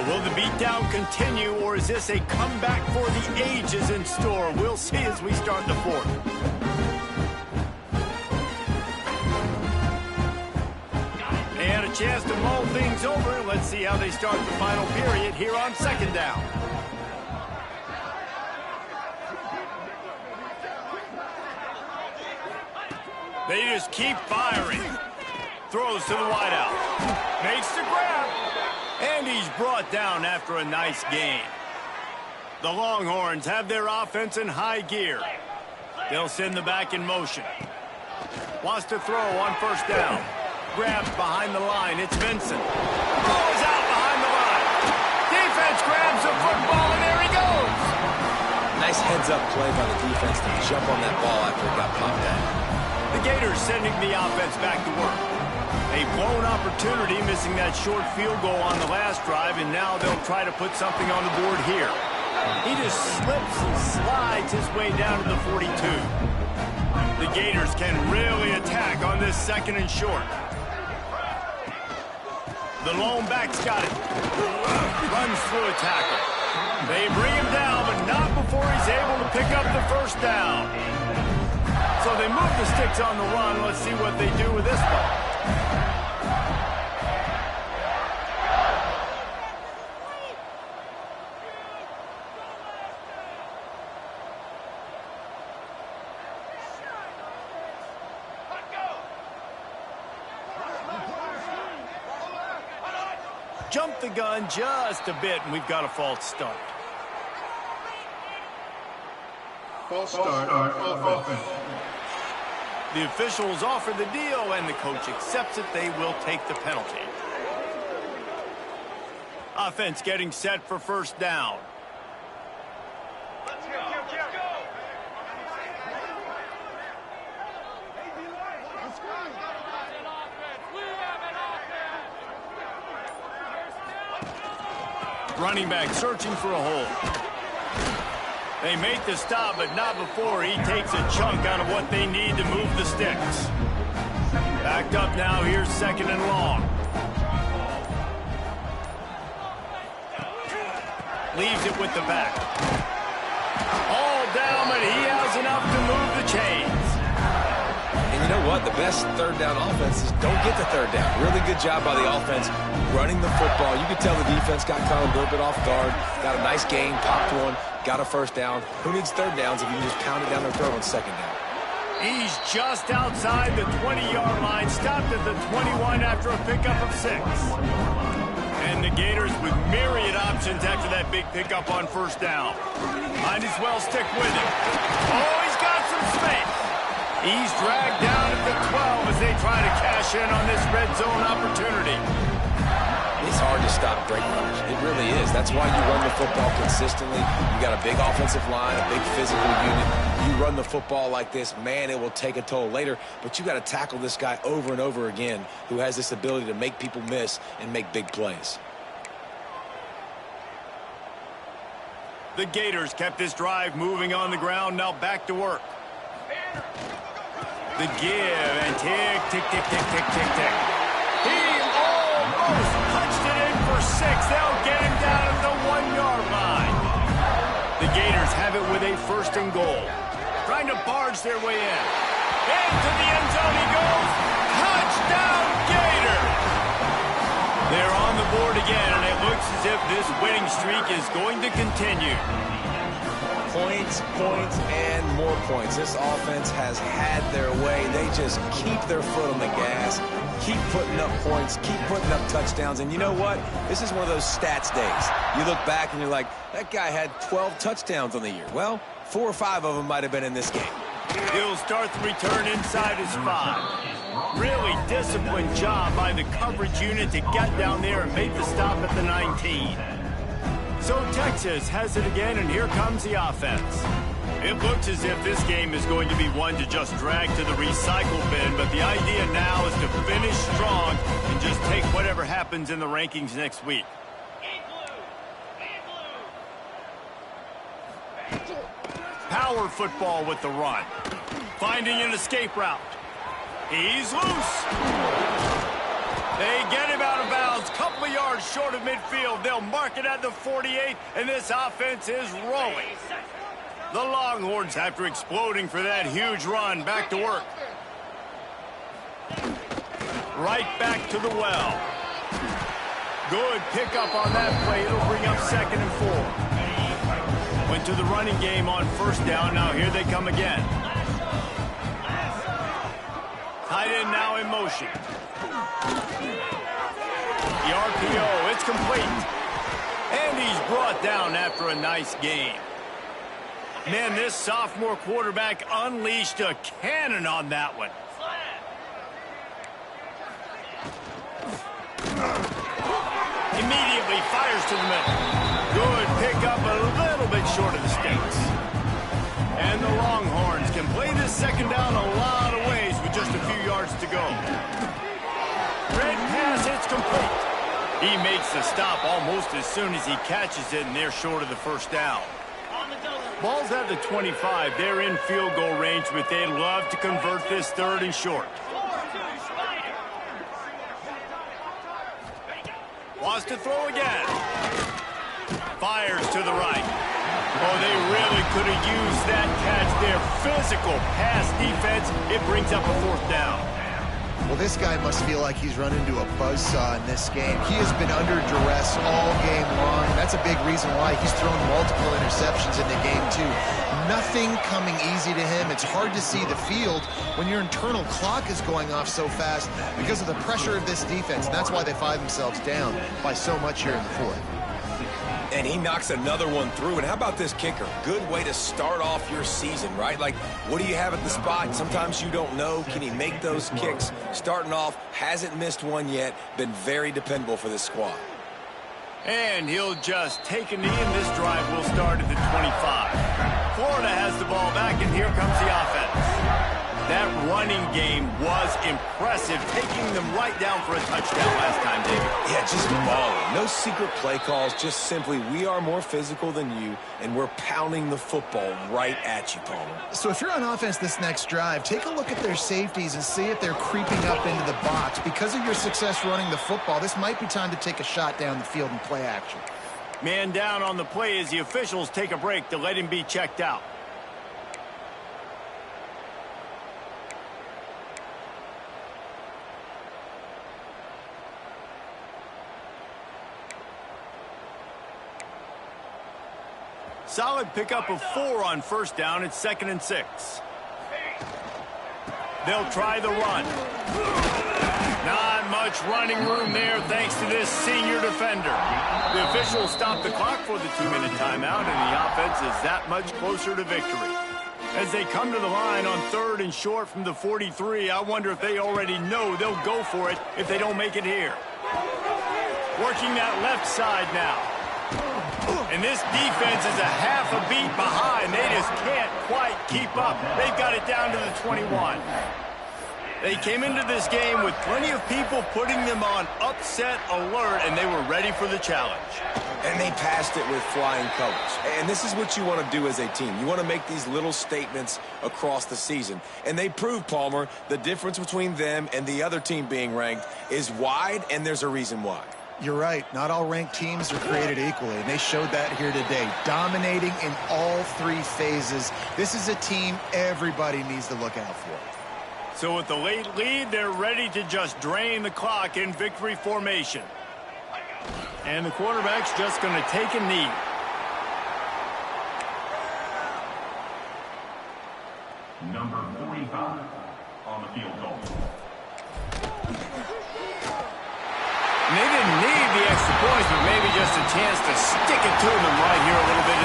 Will the beatdown continue, or is this a comeback for the ages in store? We'll see as we start the 4th. And a chance to mull things over. Let's see how they start the final period here on 2nd down. They just keep firing. Throws to the wideout. Makes the grab. And he's brought down after a nice gain. The Longhorns have their offense in high gear. They'll send the back in motion. Wants to throw on 1st down. Grabs behind the line. It's Vincent. Throws out behind the line. Defense grabs the football, and there he goes. Nice heads-up play by the defense to jump on that ball after it got popped out. The Gators sending the offense back to work. A blown opportunity, missing that short field goal on the last drive, and now they'll try to put something on the board here. He just slips and slides his way down to the 42. The Gators can really attack on this 2nd and short. The lone back's got it. Runs through a tackle. They bring him down, but not before he's able to pick up the 1st down. So they move the sticks on the run. Let's see what they do with this one. Jump the gun just a bit, and we've got a false start. False start on offense. The officials offer the deal, and the coach accepts it. They will take the penalty. Offense getting set for first down. Let's go. Running back searching for a hole. They make the stop, but not before he takes a chunk out of what they need to move the sticks. Backed up now, here's second and long. Leaves it with the back. All down, but he has enough to move the chains. And you know what? The best third down offenses don't get the third down. Really good job by the offense running the football. You could tell the defense got caught a little bit off guard. Got a nice gain, popped one, got a first down. Who needs third downs if you can just pound it down their throat on second down? He's just outside the 20-yard line, stopped at the 21 after a pickup of 6. And the Gators with myriad options after that big pickup on first down. Might as well stick with him. Oh, he's got some space. He's dragged down at the 12 as they try to cash in on this red zone opportunity. It's hard to stop great runners. It really is. That's why you run the football consistently. You got a big offensive line, a big physical unit. You run the football like this, man, it will take a toll later. But you got to tackle this guy over and over again who has this ability to make people miss and make big plays. The Gators kept this drive moving on the ground. Now back to work. The give and tick, tick, tick, tick, tick, tick, tick. He almost punched it in for 6. They'll get him down at the 1-yard line. The Gators have it with a first and goal. Trying to barge their way in. Into the end zone he goes. Touchdown, Gator! They're on the board again, and it looks as if this winning streak is going to continue. Points, points, and more points. This offense has had their way. They just keep their foot on the gas, keep putting up points, keep putting up touchdowns. And you know what? This is one of those stats days. You look back and you're like, that guy had 12 touchdowns on the year. Well, 4 or 5 of them might have been in this game. He'll start the return inside his 5. Really disciplined job by the coverage unit to get down there and make the stop at the 19. So Texas has it again, and here comes the offense. It looks as if this game is going to be one to just drag to the recycle bin, but the idea now is to finish strong and just take whatever happens in the rankings next week. Power football with the run. Finding an escape route. He's loose. They get him out of bounds, couple of yards short of midfield. They'll mark it at the 48, and this offense is rolling. The Longhorns, after exploding for that huge run, back to work. Right back to the well. Good pickup on that play. It'll bring up second and 4. Went to the running game on first down. Now here they come again. Tight end now in motion. The RPO, it's complete. And he's brought down after a nice game. Man, this sophomore quarterback unleashed a cannon on that one. Immediately fires to the middle. Good pickup, a little bit short of the sticks. And the Longhorns can play this second down a lot of ways with just a few yards to go. Red pass, it's complete. He makes the stop almost as soon as he catches it, and they're short of the first down. Ball's at the 25. They're in field goal range, but they'd love to convert this third and short. Wants to throw again. Fires to the right. Oh, they really could have used that catch there. Physical pass defense. It brings up a fourth down. Well, this guy must feel like he's run into a buzzsaw in this game. He has been under duress all game long. That's a big reason why he's thrown multiple interceptions in the game, too. Nothing coming easy to him. It's hard to see the field when your internal clock is going off so fast because of the pressure of this defense. And that's why they find themselves down by so much here in the fourth. And he knocks another one through. And how about this kicker? Good way to start off your season, right? Like, what do you have at the spot? Sometimes you don't know. Can he make those kicks? Starting off, hasn't missed one yet. Been very dependable for this squad. And he'll just take a knee, and this drive will start at the 25. Florida has the ball back, and here comes the offense. That running game was impressive, taking them right down for a touchdown last time, David. Yeah, just balling. No secret play calls, just simply we are more physical than you, and we're pounding the football right at you, Palmer. So if you're on offense this next drive, take a look at their safeties and see if they're creeping up into the box. Because of your success running the football, this might be time to take a shot down the field and play action. Man down on the play as the officials take a break to let him be checked out. Solid pickup of 4 on first down. It's 2nd and 6. They'll try the run. Not much running room there thanks to this senior defender. The officials stop the clock for the 2-minute timeout, and the offense is that much closer to victory. As they come to the line on 3rd and short from the 43, I wonder if they already know they'll go for it if they don't make it here. Working that left side now. And this defense is a half a beat behind. They just can't quite keep up. They've got it down to the 21. They came into this game with plenty of people putting them on upset alert, and they were ready for the challenge. And they passed it with flying colors. And this is what you want to do as a team. You want to make these little statements across the season. And they proved, Palmer, the difference between them and the other team being ranked is wide, and there's a reason why. You're right. Not all ranked teams are created equally, and they showed that here today, dominating in all 3 phases. This is a team everybody needs to look out for. So with the late lead, they're ready to just drain the clock in victory formation. And the quarterback's just going to take a knee. Number 45 on the field goal. And they didn't need the extra points, but maybe just a chance to stick it to them right here a little bit